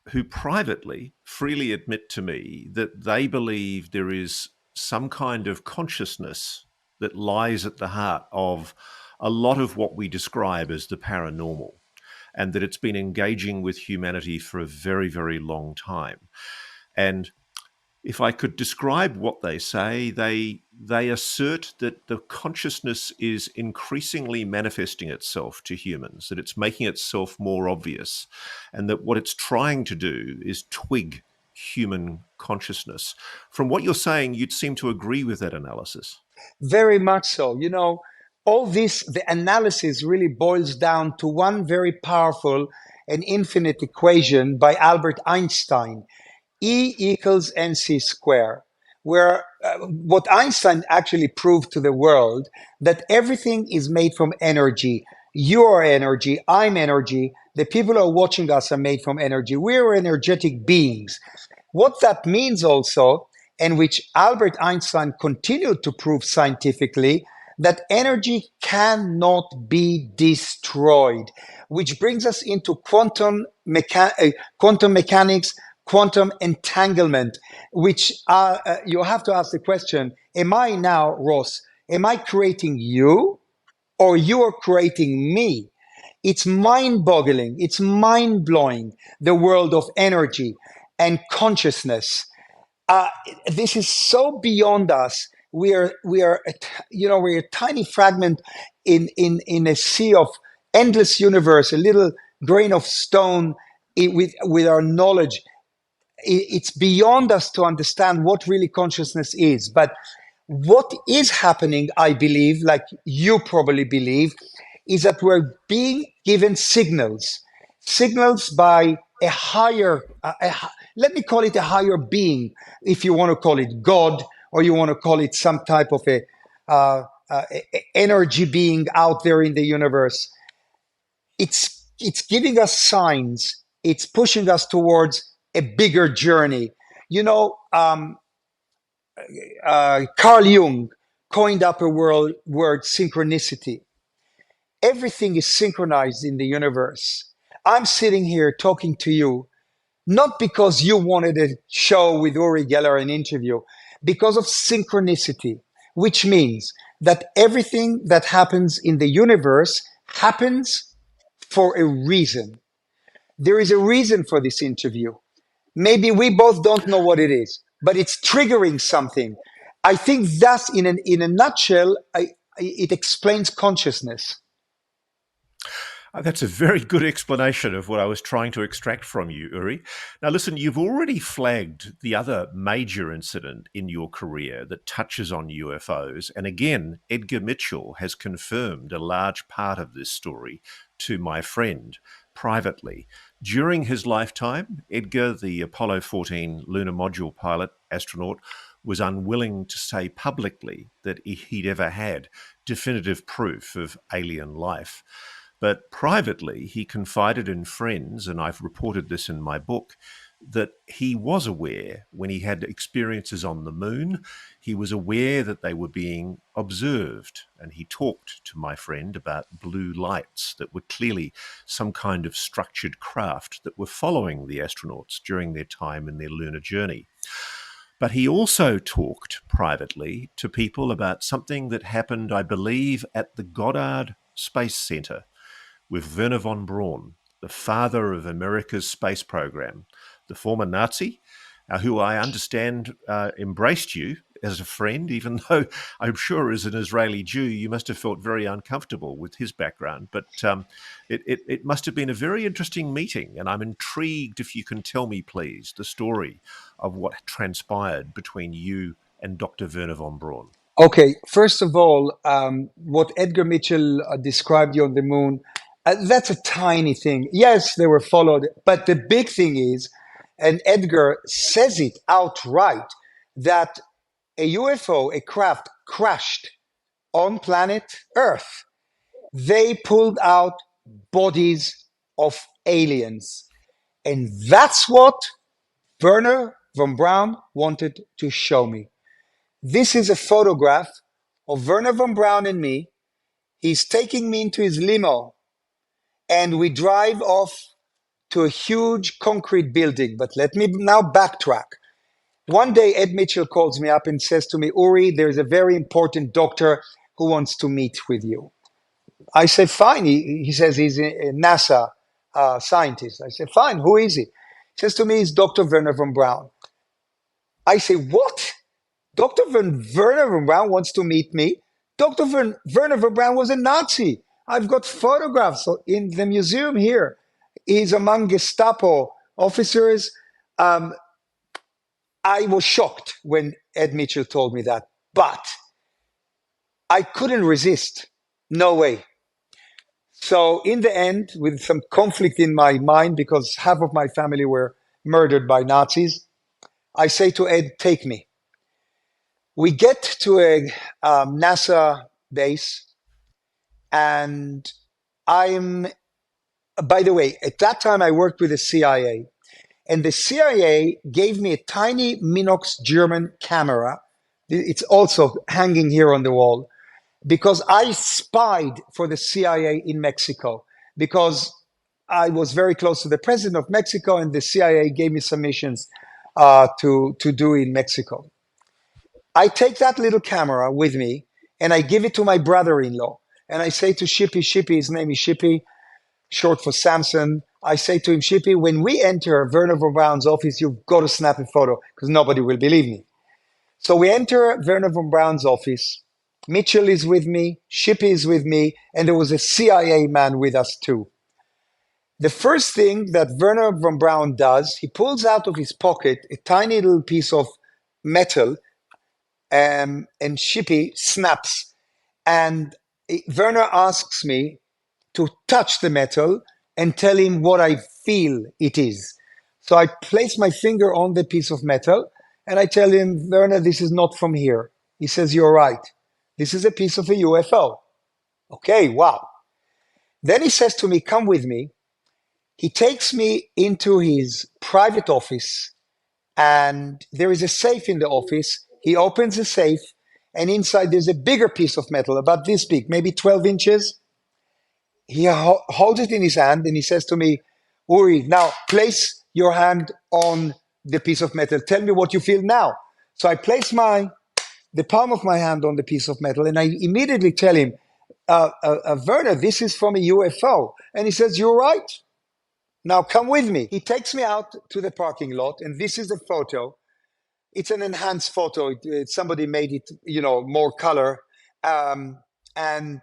Speaker 1: who privately freely admit to me that they believe there is some kind of consciousness that lies at the heart of a lot of what we describe as the paranormal, and that it's been engaging with humanity for a very, very long time. And if I could describe what they say, they assert that the consciousness is increasingly manifesting itself to humans, that it's making itself more obvious, and that what it's trying to do is twig human consciousness. From what you're saying, you'd seem to agree with that analysis.
Speaker 2: Very much so. You know, all this, the analysis really boils down to one very powerful and infinite equation by Albert Einstein. E equals mc square, where what Einstein actually proved to the world that everything is made from energy. You are energy, I'm energy, the people who are watching us are made from energy. We're energetic beings. What that means also, and which Albert Einstein continued to prove scientifically, that energy cannot be destroyed, which brings us into quantum mechanics, quantum entanglement, which you have to ask the question, am I now, Ross, am I creating you or you are creating me? It's mind boggling, it's mind blowing, the world of energy and consciousness. Uh, this is so beyond us. We're a tiny fragment in a sea of endless universe, a little grain of stone with our knowledge. It's beyond us to understand what really consciousness is. But what is happening, I believe, like you probably believe, is that we're being given signals by a higher, let me call it a higher being, if you want to call it God, or you want to call it some type of energy being out there in the universe. It's giving us signs. It's pushing us towards a bigger journey. You know, Carl Jung coined up a word synchronicity. Everything is synchronized in the universe. I'm sitting here talking to you, not because you wanted a show with Uri Geller, an interview, because of synchronicity, which means that everything that happens in the universe happens for a reason. There is a reason for this interview. Maybe we both don't know what it is, but it's triggering something. I think that's in a nutshell, it explains consciousness.
Speaker 1: That's a very good explanation of what I was trying to extract from you, Uri. Now, listen, you've already flagged the other major incident in your career that touches on UFOs. And again, Edgar Mitchell has confirmed a large part of this story to my friend privately. During his lifetime, Edgar, the Apollo 14 lunar module pilot astronaut, was unwilling to say publicly that he'd ever had definitive proof of alien life. But privately, he confided in friends, and I've reported this in my book, that he was aware when he had experiences on the moon, he was aware that they were being observed. And he talked to my friend about blue lights that were clearly some kind of structured craft that were following the astronauts during their time in their lunar journey. But he also talked privately to people about something that happened, I believe, at the Goddard Space Center with Werner von Braun, the father of America's space program, the former Nazi, who I understand embraced you as a friend, even though I'm sure as an Israeli Jew, you must have felt very uncomfortable with his background. But it must have been a very interesting meeting. And I'm intrigued if you can tell me, please, the story of what transpired between you and Dr. Werner von Braun.
Speaker 2: Okay, first of all, what Edgar Mitchell described you on the moon, that's a tiny thing. Yes, they were followed, but the big thing is, and Edgar says it outright, that a UFO, a craft, crashed on planet Earth. They pulled out bodies of aliens. And that's what Werner von Braun wanted to show me. This is a photograph of Werner von Braun and me. He's taking me into his limo, and we drive off to a huge concrete building. But let me now backtrack. One day, Ed Mitchell calls me up and says to me, Uri, there's a very important doctor who wants to meet with you. I say, fine. He says he's a NASA scientist. I say, fine, who is he? He says to me, he's Dr. Werner von Braun. I say, what? Dr. Werner von Braun wants to meet me. Dr. Werner von Braun was a Nazi. I've got photographs in the museum here. He's among Gestapo officers. I was shocked when Ed Mitchell told me that, but I couldn't resist. No way. So in the end, with some conflict in my mind, because half of my family were murdered by Nazis, I say to Ed, take me. We get to a NASA base, and by the way, at that time I worked with the CIA, and the CIA gave me a tiny Minox German camera. It's also hanging here on the wall, because I spied for the CIA in Mexico, because I was very close to the president of Mexico, and the CIA gave me some missions to do in Mexico. I take that little camera with me, and I give it to my brother-in-law. And I say to Shippy, his name is Shippy, short for Samson. I say to him, Shippy, when we enter Werner von Braun's office, you've got to snap a photo, because nobody will believe me. So we enter Werner von Braun's office. Mitchell is with me, Shippy is with me, and there was a CIA man with us too. The first thing that Werner von Braun does, he pulls out of his pocket a tiny little piece of metal, and Shippy snaps. And Werner asks me, to touch the metal and tell him what I feel it is. So I place my finger on the piece of metal and I tell him, Werner, this is not from here. He says, you're right. This is a piece of a UFO. Okay, wow. Then he says to me, come with me. He takes me into his private office, and there is a safe in the office. He opens the safe, and inside there's a bigger piece of metal, about this big, maybe 12 inches. He holds it in his hand, and he says to me, Uri, now place your hand on the piece of metal. Tell me what you feel now. So I place the palm of my hand on the piece of metal, and I immediately tell him, Werner, this is from a UFO. And he says, you're right. Now come with me. He takes me out to the parking lot, and this is the photo. It's an enhanced photo. Somebody made it, more color. And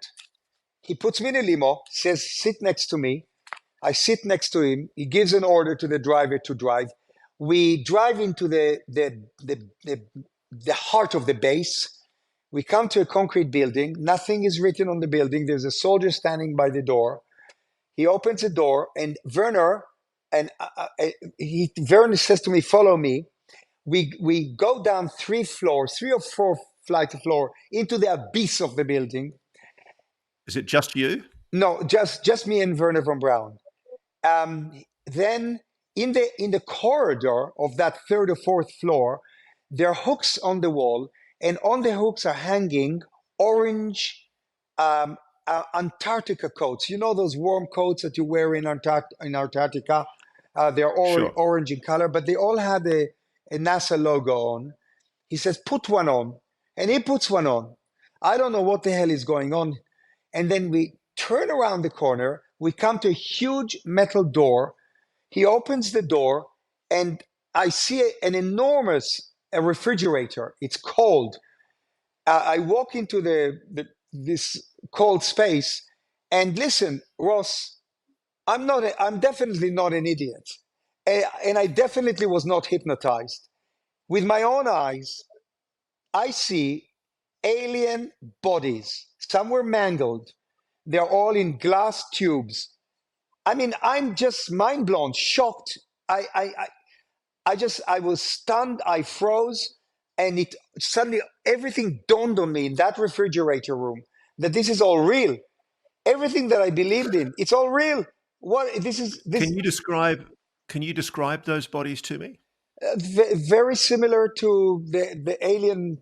Speaker 2: he puts me in a limo, says, sit next to me. I sit next to him. He gives an order to the driver to drive. We drive into the heart of the base. We come to a concrete building. Nothing is written on the building. There's a soldier standing by the door. He opens the door, and Werner says to me, follow me. We go down 3 or 4 flights of floor into the abyss of the building.
Speaker 1: Is it just you?
Speaker 2: No, just me and Werner von Braun. Then in the corridor of that 3rd or 4th floor, there are hooks on the wall, and on the hooks are hanging orange Antarctica coats. You know those warm coats that you wear in Antarctica? They're
Speaker 1: Sure.
Speaker 2: orange in color, but they all had a NASA logo on. He says, put one on. And he puts one on. I don't know what the hell is going on. And then we turn around the corner. We come to a huge metal door. He opens the door, and I see an enormous refrigerator. It's cold. I walk into this cold space, and listen, Ross, I'm definitely not an idiot, and I definitely was not hypnotized. With my own eyes, I see alien bodies. Some were mangled. They're all in glass tubes. I mean, I'm just mind blown, shocked. I was stunned. I froze, and it suddenly everything dawned on me in that refrigerator room that this is all real. Everything that I believed in, it's all real. What this is this
Speaker 1: Can you describe those bodies to me?
Speaker 2: very similar to the alien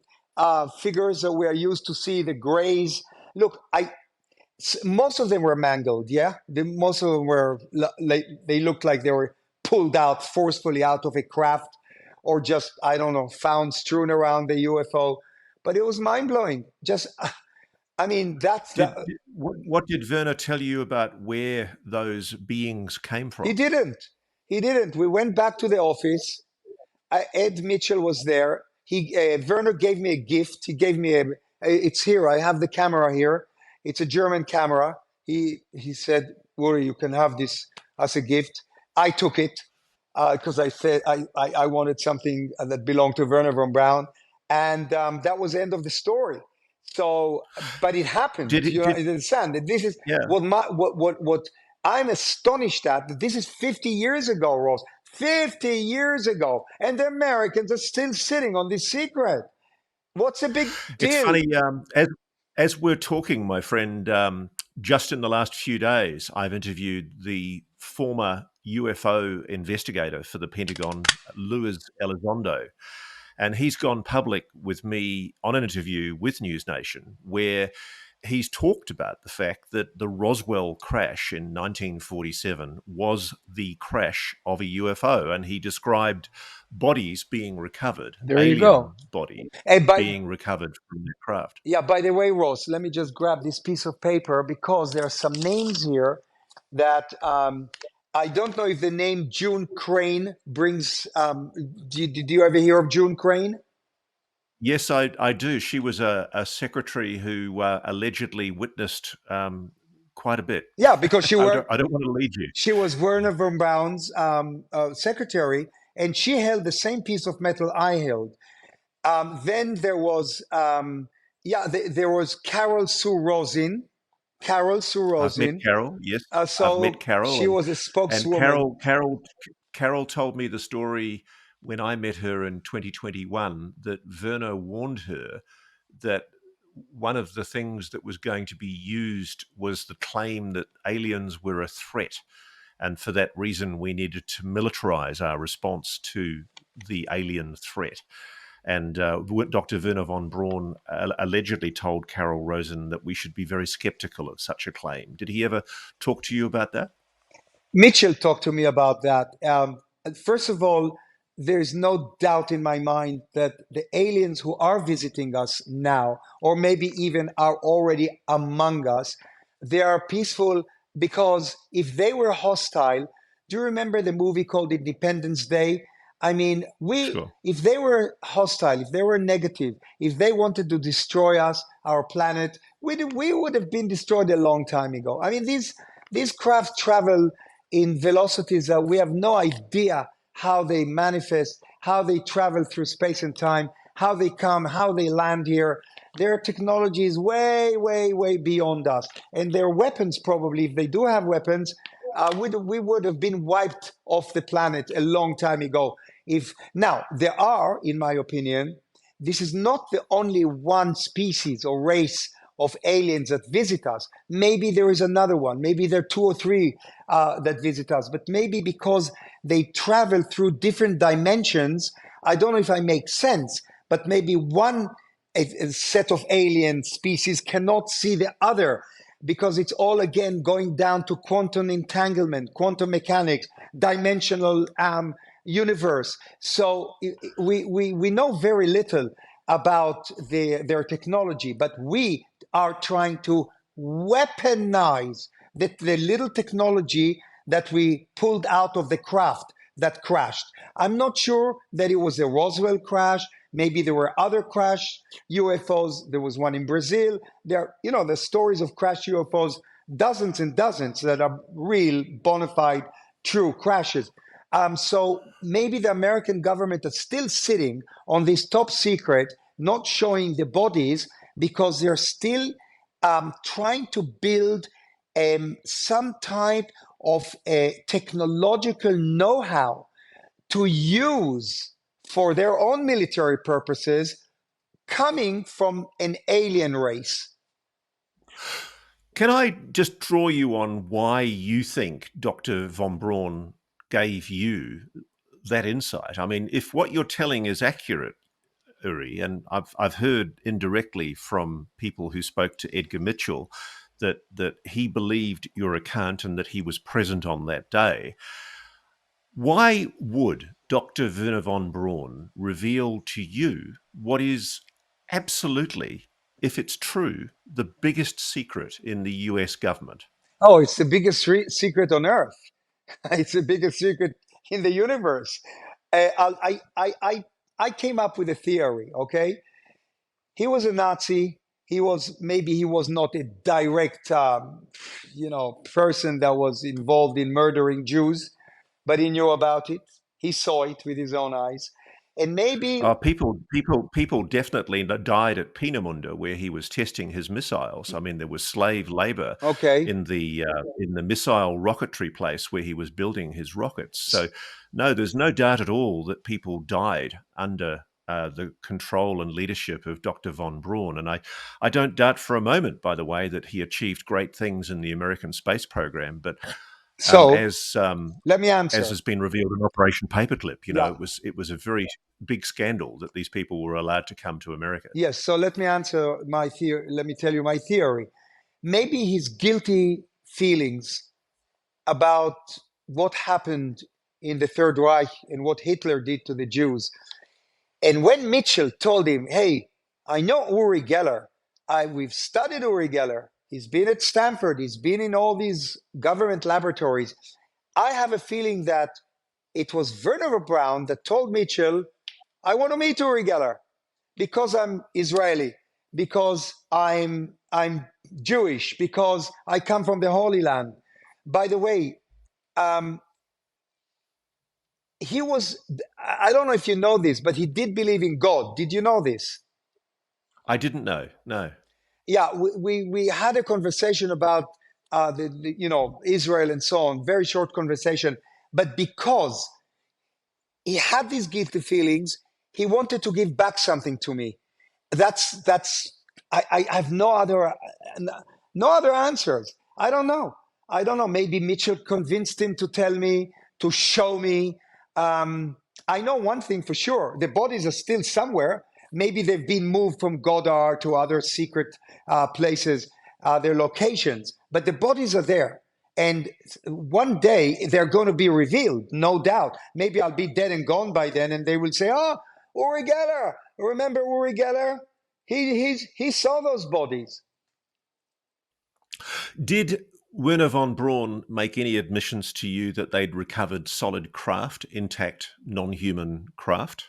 Speaker 2: figures that we are used to see, the grays. Look, most of them were mangled. Yeah, most of them were. They looked like they were pulled out forcefully out of a craft, or just, I don't know, found strewn around the UFO. But it was mind blowing. Just, I mean,
Speaker 1: What did Werner tell you about where those beings came
Speaker 2: he
Speaker 1: from?
Speaker 2: didn't. He didn't. We went back to the office. Ed Mitchell was there. Werner gave me a gift. He gave me it's here. I have the camera here. It's a German camera. He said, Uri, you can have this as a gift. I took it because I said I wanted something that belonged to Werner von Braun, and that was the end of the story. So, but it happened.
Speaker 1: Did it?
Speaker 2: You understand that this is
Speaker 1: Yeah.
Speaker 2: what I'm astonished at. That this is 50 years ago, Ross. 50 years ago, and the Americans are still sitting on this secret. What's the big
Speaker 1: It's
Speaker 2: deal?
Speaker 1: funny, as we're talking, my friend, just in the last few days, I've interviewed the former UFO investigator for the Pentagon, Luis Elizondo, and he's gone public with me on an interview with NewsNation where he's talked about the fact that the Roswell crash in 1947 was the crash of a UFO, and he described bodies being recovered,
Speaker 2: There you go.
Speaker 1: alien bodies
Speaker 2: Hey,
Speaker 1: being recovered from the craft.
Speaker 2: yeah, by the way, Ross, let me just grab this piece of paper because there are some names here that I don't know if the name June Crane brings. Did you ever hear of June Crane?
Speaker 1: Yes, I do. She was a secretary who allegedly witnessed quite a bit.
Speaker 2: Yeah, because
Speaker 1: I don't want to lead you.
Speaker 2: she was Werner von Braun's secretary, and she held the same piece of metal I held. Then there was, there was Carol Sue Rosin. Carol
Speaker 1: I've met
Speaker 2: Surosin.
Speaker 1: Carol. Yes, I've met
Speaker 2: So
Speaker 1: Carol,
Speaker 2: she was a
Speaker 1: and
Speaker 2: spokeswoman.
Speaker 1: Carol told me the story when I met her in 2021 that Werner warned her that one of the things that was going to be used was the claim that aliens were a threat, and for that reason we needed to militarize our response to the alien threat. And Dr. Werner von Braun allegedly told Carol Rosen that we should be very skeptical of such a claim. Did he ever talk to you about that?
Speaker 2: Mitchell talked to me about that. First of all, there's no doubt in my mind that the aliens who are visiting us now, or maybe even are already among us, they are peaceful because if they were hostile, do you remember the movie called Independence Day? I mean,
Speaker 1: Sure.
Speaker 2: if they were hostile, if they were negative, if they wanted to destroy us, our planet, we would have been destroyed a long time ago. I mean, these craft travel in velocities that we have no idea how they manifest, how they travel through space and time, how they come, how they land here. Their technology is way, way, way beyond us. And their weapons, probably, if they do have weapons, we would have been wiped off the planet a long time ago. If now there are, in my opinion, this is not the only one species or race of aliens that visit us. Maybe there is another one. Maybe there are two or three that visit us. But maybe because they travel through different dimensions, I don't know if I make sense, but maybe one a set of alien species cannot see the other because it's all again going down to quantum entanglement, quantum mechanics, dimensional universe. So we know very little about their technology, but we are trying to weaponize the little technology that we pulled out of the craft that crashed. I'm not sure that it was a Roswell crash. Maybe there were other crash UFOs. There was one in Brazil. The stories of crash UFOs, dozens and dozens that are real, bona fide, true crashes. So maybe the American government is still sitting on this top secret, not showing the bodies because they're still trying to build some type of a technological know-how to use for their own military purposes coming from an alien race.
Speaker 1: Can I just draw you on why you think Dr. von Braun gave you that insight? I mean, if what you're telling is accurate, Uri, and I've heard indirectly from people who spoke to Edgar Mitchell that he believed your account and that he was present on that day. Why would Dr. Werner von Braun reveal to you what is absolutely, if it's true, the biggest secret in the US government?
Speaker 2: Oh, it's the biggest secret on Earth. It's the biggest secret in the universe. I came up with a theory. Okay, he was a Nazi. He was not a direct person that was involved in murdering Jews, but he knew about it. He saw it with his own eyes, and maybe
Speaker 1: People definitely died at Peenemünde, where he was testing his missiles. I mean, there was slave labor
Speaker 2: okay.
Speaker 1: in the missile rocketry place where he was building his rockets. So, no, there's no doubt at all that people died under the control and leadership of Dr. von Braun. And I don't doubt for a moment, by the way, that he achieved great things in the American space program. But um,
Speaker 2: So
Speaker 1: as um,
Speaker 2: let me
Speaker 1: as
Speaker 2: answer.
Speaker 1: has been revealed in Operation Paperclip,
Speaker 2: Yeah.
Speaker 1: it was a very big scandal that these people were allowed to come to America.
Speaker 2: Yes. So let me answer my theory. Let me tell you my theory. Maybe his guilty feelings about what happened in the Third Reich and what Hitler did to the Jews. And when Mitchell told him, "Hey, I know Uri Geller. We've studied Uri Geller. He's been at Stanford. He's been in all these government laboratories." I have a feeling that it was Werner Braun that told Mitchell, "I want to meet Uri Geller because I'm Israeli, because I'm Jewish, because I come from the Holy Land." By the way, um, he was, I don't know if you know this, but he did believe in God. Did you know this?
Speaker 1: I didn't know. No.
Speaker 2: yeah, we had a conversation about Israel and so on, very short conversation, but because he had these guilty feelings, he wanted to give back something to me. That's I have no other answers. I don't know. Maybe Mitchell convinced him to tell me, to show me. I know one thing for sure: the bodies are still somewhere. Maybe they've been moved from Goddard to other secret places, their locations, but the bodies are there. And one day they're going to be revealed, no doubt. Maybe I'll be dead and gone by then, and they will say, "Oh, Uri Geller, remember Uri Geller? He saw those bodies."
Speaker 1: Did Werner von Braun make any admissions to you that they'd recovered solid craft, intact, non-human craft?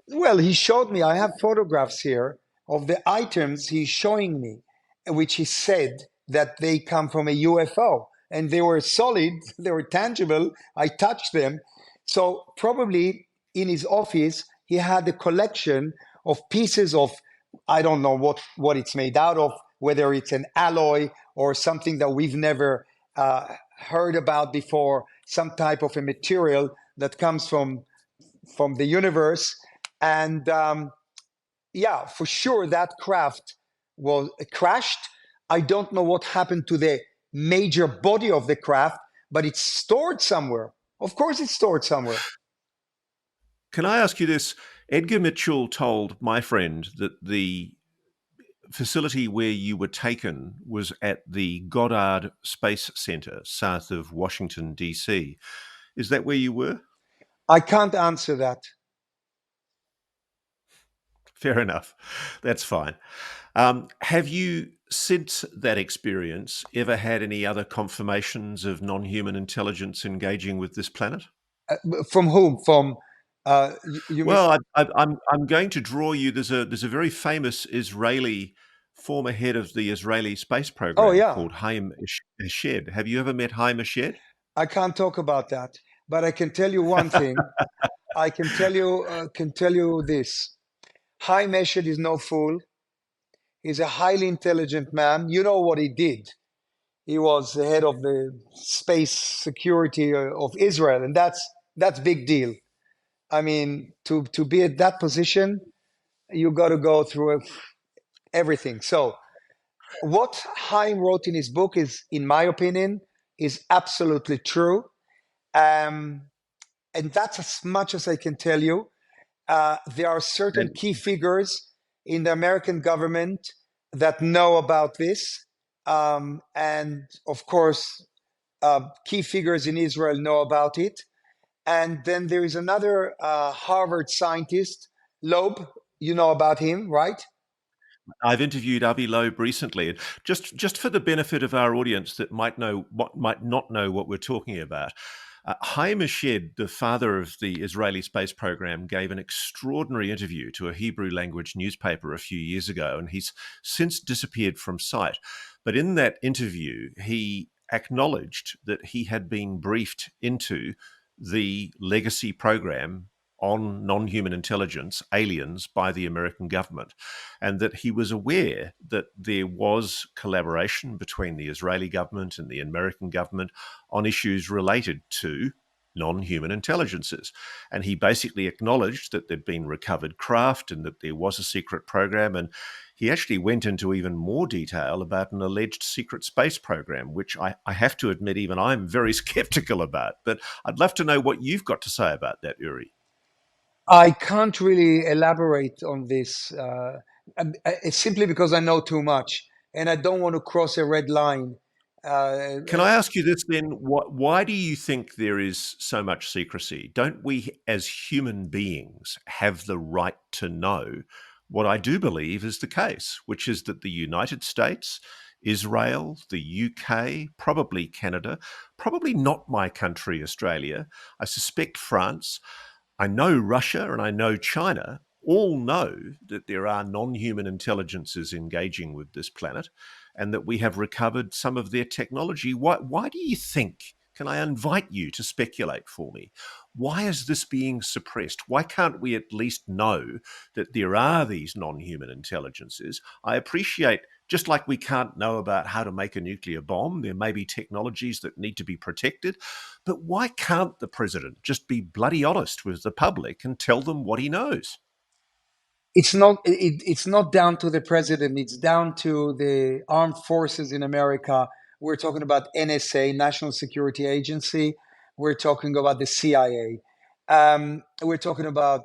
Speaker 2: Well, he showed me. I have photographs here of the items he's showing me, which he said that they come from a UFO, and they were solid, they were tangible. I touched them. So probably in his office, he had a collection of pieces of, I don't know what it's made out of, whether it's an alloy or something that we've never heard about before, some type of a material that comes from the universe. And yeah, for sure, that craft was crashed. I don't know what happened to the major body of the craft, but it's stored somewhere. Of course, it's stored somewhere.
Speaker 1: Can I ask you this? Edgar Mitchell told my friend that the facility where you were taken was at the Goddard Space Center, south of Washington, D.C. Is that where you were?
Speaker 2: I can't answer that.
Speaker 1: Fair enough. That's fine. Have you, since that experience, ever had any other confirmations of non human intelligence engaging with this planet?
Speaker 2: From whom? From you mean?
Speaker 1: Well, I'm going to draw you. There's a very famous Israeli former head of the Israeli space
Speaker 2: Oh
Speaker 1: program
Speaker 2: yeah,
Speaker 1: called Haim Eshed. Have you ever met Haim Eshed?
Speaker 2: I can't talk about that, but I can tell you one thing. I can tell you this. High Meshed is no fool. He's a highly intelligent man. You know what he did. He was the head of the space security of Israel, and that's big deal. I mean, to be at that position, you got to go through everything. So, what Haim wrote in his book is, in my opinion, is absolutely true, um, and that's as much as I can tell you. There are certain
Speaker 1: And
Speaker 2: key figures in the American government that know about this, and of course, key figures in Israel know about it. And then there is another Harvard scientist, Loeb. You know about him, right?
Speaker 1: I've interviewed Avi Loeb recently, and just for the benefit of our audience that might not know what we're talking about. Haim Eshed, the father of the Israeli space program, gave an extraordinary interview to a Hebrew language newspaper a few years ago, and he's since disappeared from sight. But in that interview, he acknowledged that he had been briefed into the legacy program on non human intelligence, aliens, by the American government, and that he was aware that there was collaboration between the Israeli government and the American government on issues related to non human intelligences. And he basically acknowledged that there'd been recovered craft and that there was a secret program. And he actually went into even more detail about an alleged secret space program, which I have to admit, even I'm very skeptical about. But I'd love to know what you've got to say about that, Uri.
Speaker 2: I can't really elaborate on this. It's simply because I know too much, and I don't want to cross a red line. Uh,
Speaker 1: Can I ask you this then? Why do you think there is so much secrecy? Don't we, as human beings, have the right to know what I do believe is the case, which is that the United States, Israel, the UK, probably Canada, probably not my country, Australia, I suspect France, I know Russia and I know China all know that there are non human intelligences engaging with this planet and that we have recovered some of their technology. Why do you think? Can I invite you to speculate for me? Why is this being suppressed? Why can't we at least know that there are these non human intelligences? I appreciate Just like we can't know about how to make a nuclear bomb, there may be technologies that need to be protected. But why can't the president just be bloody honest with the public and tell them what he knows?
Speaker 2: It's not down to the president. It's down to the armed forces in America. We're talking about NSA, National Security Agency. We're talking about the CIA. We're talking about,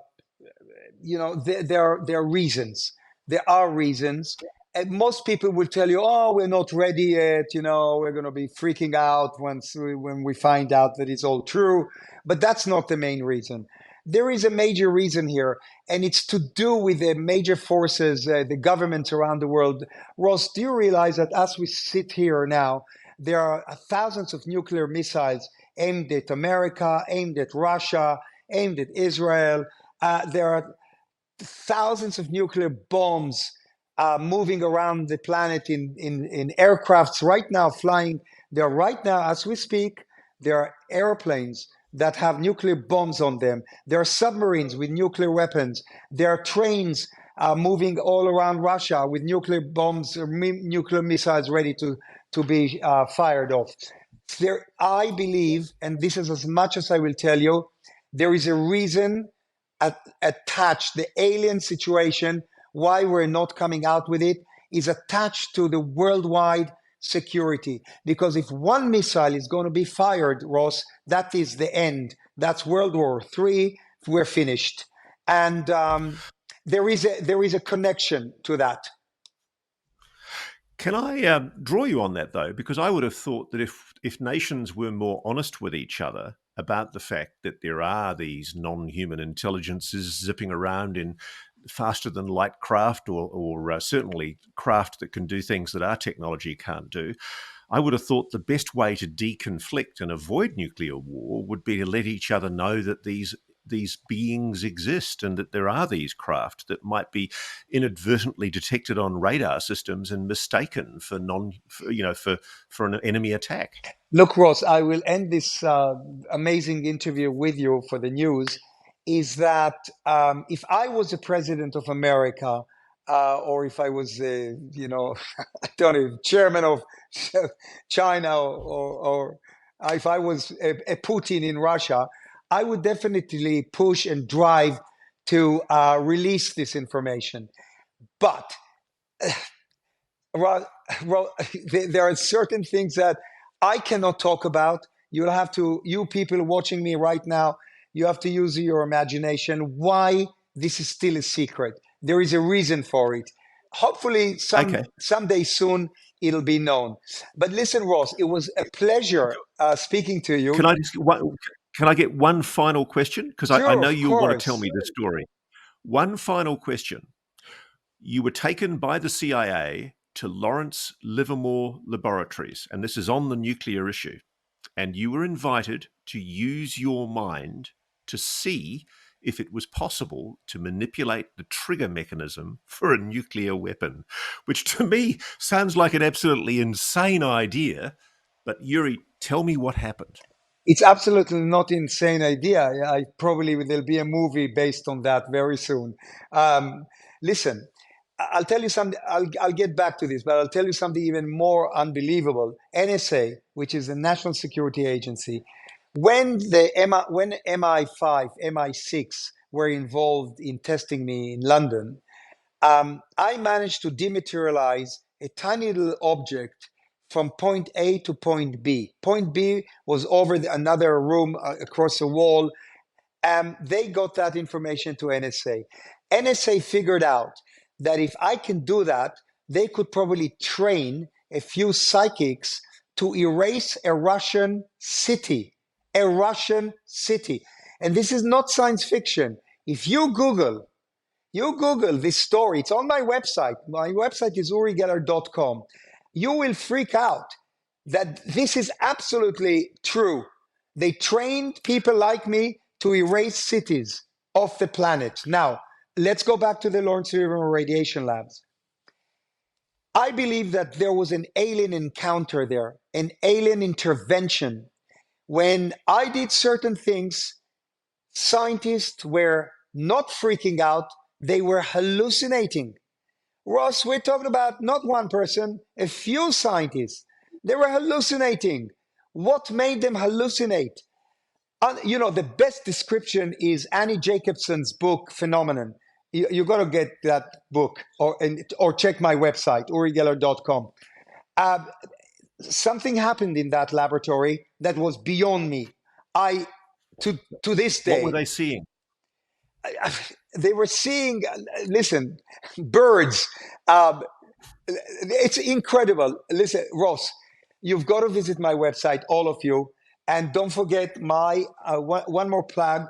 Speaker 2: there are reasons. There are reasons. And most people will tell you, oh, we're not ready yet. We're going to be freaking out when we find out that it's all true. But that's not the main reason. There is a major reason here, and it's to do with the major forces, the governments around the world. Ross, do you realize that as we sit here now, there are thousands of nuclear missiles aimed at America, aimed at Russia, aimed at Israel? There are thousands of nuclear bombs moving around the planet in aircrafts right now flying. There are right now, as we speak, there are airplanes that have nuclear bombs on them. There are submarines with nuclear weapons. There are trains moving all around Russia with nuclear bombs or nuclear missiles ready to be fired off. I believe, and this is as much as I will tell you, there is a reason attached. The alien situation, why we're not coming out with it, is attached to the worldwide security. Because if one missile is going to be fired, Ross, that is the end. That's World War III. We're finished. And there is a connection to that.
Speaker 1: Can I draw you on that though? Because I would have thought that if nations were more honest with each other about the fact that there are these non-human intelligences zipping around in faster than light craft, or certainly craft that can do things that our technology can't do, I would have thought the best way to deconflict and avoid nuclear war would be to let each other know that these beings exist and that there are these craft that might be inadvertently detected on radar systems and mistaken for for an enemy attack.
Speaker 2: Look, Ross, I will end this amazing interview with you for the news. Is that if I was the president of America, or if I was, I don't know, chairman of China, or if I was a Putin in Russia, I would definitely push and drive to release this information. But well, there are certain things that I cannot talk about. You people watching me right now, you have to use your imagination. Why this is still a secret? There is a reason for it. Hopefully,
Speaker 1: Okay.
Speaker 2: someday soon it'll be known. But listen, Ross, it was a pleasure speaking to you.
Speaker 1: Can I just can I get one final question? Because I
Speaker 2: Sure,
Speaker 1: know
Speaker 2: of
Speaker 1: you'll want to tell
Speaker 2: course.
Speaker 1: me the story. One final question. You were taken by the CIA to Lawrence Livermore Laboratories, and this is on the nuclear issue. And you were invited to use your mind to see if it was possible to manipulate the trigger mechanism for a nuclear weapon, which to me sounds like an absolutely insane idea. But Uri, tell me what happened.
Speaker 2: It's absolutely not insane idea. I probably there'll be a movie based on that very soon. Um, Listen, I'll tell you something. I'll get back to this, but I'll tell you something even more unbelievable. NSA, which is the National Security Agency, when MI5, MI6 were involved in testing me in London, I managed to dematerialize a tiny little object from point A to point B. Point B was over another room across the wall. They got that information to NSA. NSA figured out that if I can do that, they could probably train a few psychics to erase a Russian city. A Russian city. And this is not science fiction. If you Google this story, it's on my website. My website is urigeller.com. You will freak out that this is absolutely true. They trained people like me to erase cities off the planet. Now, let's go back to the Lawrence Livermore Radiation Labs. I believe that there was an alien encounter there, an alien intervention. When I did certain things, scientists were not freaking out, they were hallucinating. Ross, we're talking about not one person, a few scientists. They were hallucinating. What made them hallucinate? The best description is Annie Jacobson's book, Phenomenon. You got to get that book or check my website, urigeller.com. Something happened in that laboratory that was beyond me. To this day.
Speaker 1: What were they seeing?
Speaker 2: They were seeing, listen, birds. It's incredible. Listen, Ross, you've got to visit my website, all of you, and don't forget my one more plug.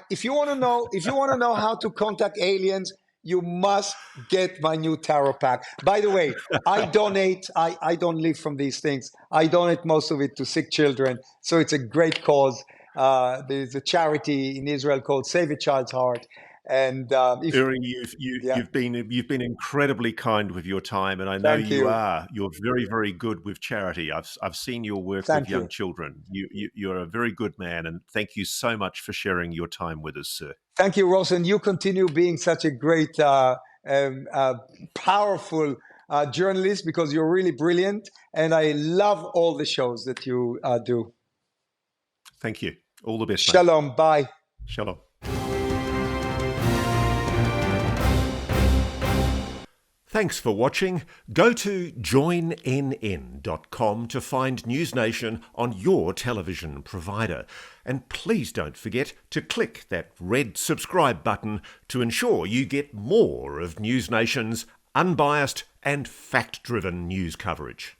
Speaker 2: If you want to know how to contact aliens, you must get my new tarot pack. By the way, I donate. I don't live from these things. I donate most of it to sick children. So it's a great cause. There's a charity in Israel called Save a Child's Heart. And
Speaker 1: Uri, you've been incredibly kind with your time, and I know you're very, very good with charity. I've seen your work with young children. You're a very good man, and thank you so much for sharing your time with us, sir.
Speaker 2: Thank you, Ross, and you continue being such a great, powerful journalist, because you're really brilliant, and I love all the shows that you do.
Speaker 1: Thank you. All the best.
Speaker 2: Shalom.
Speaker 1: Mate.
Speaker 2: Bye.
Speaker 1: Shalom. Thanks for watching. Go to joinnn.com to find NewsNation on your television provider. And please don't forget to click that red subscribe button to ensure you get more of NewsNation's unbiased and fact-driven news coverage.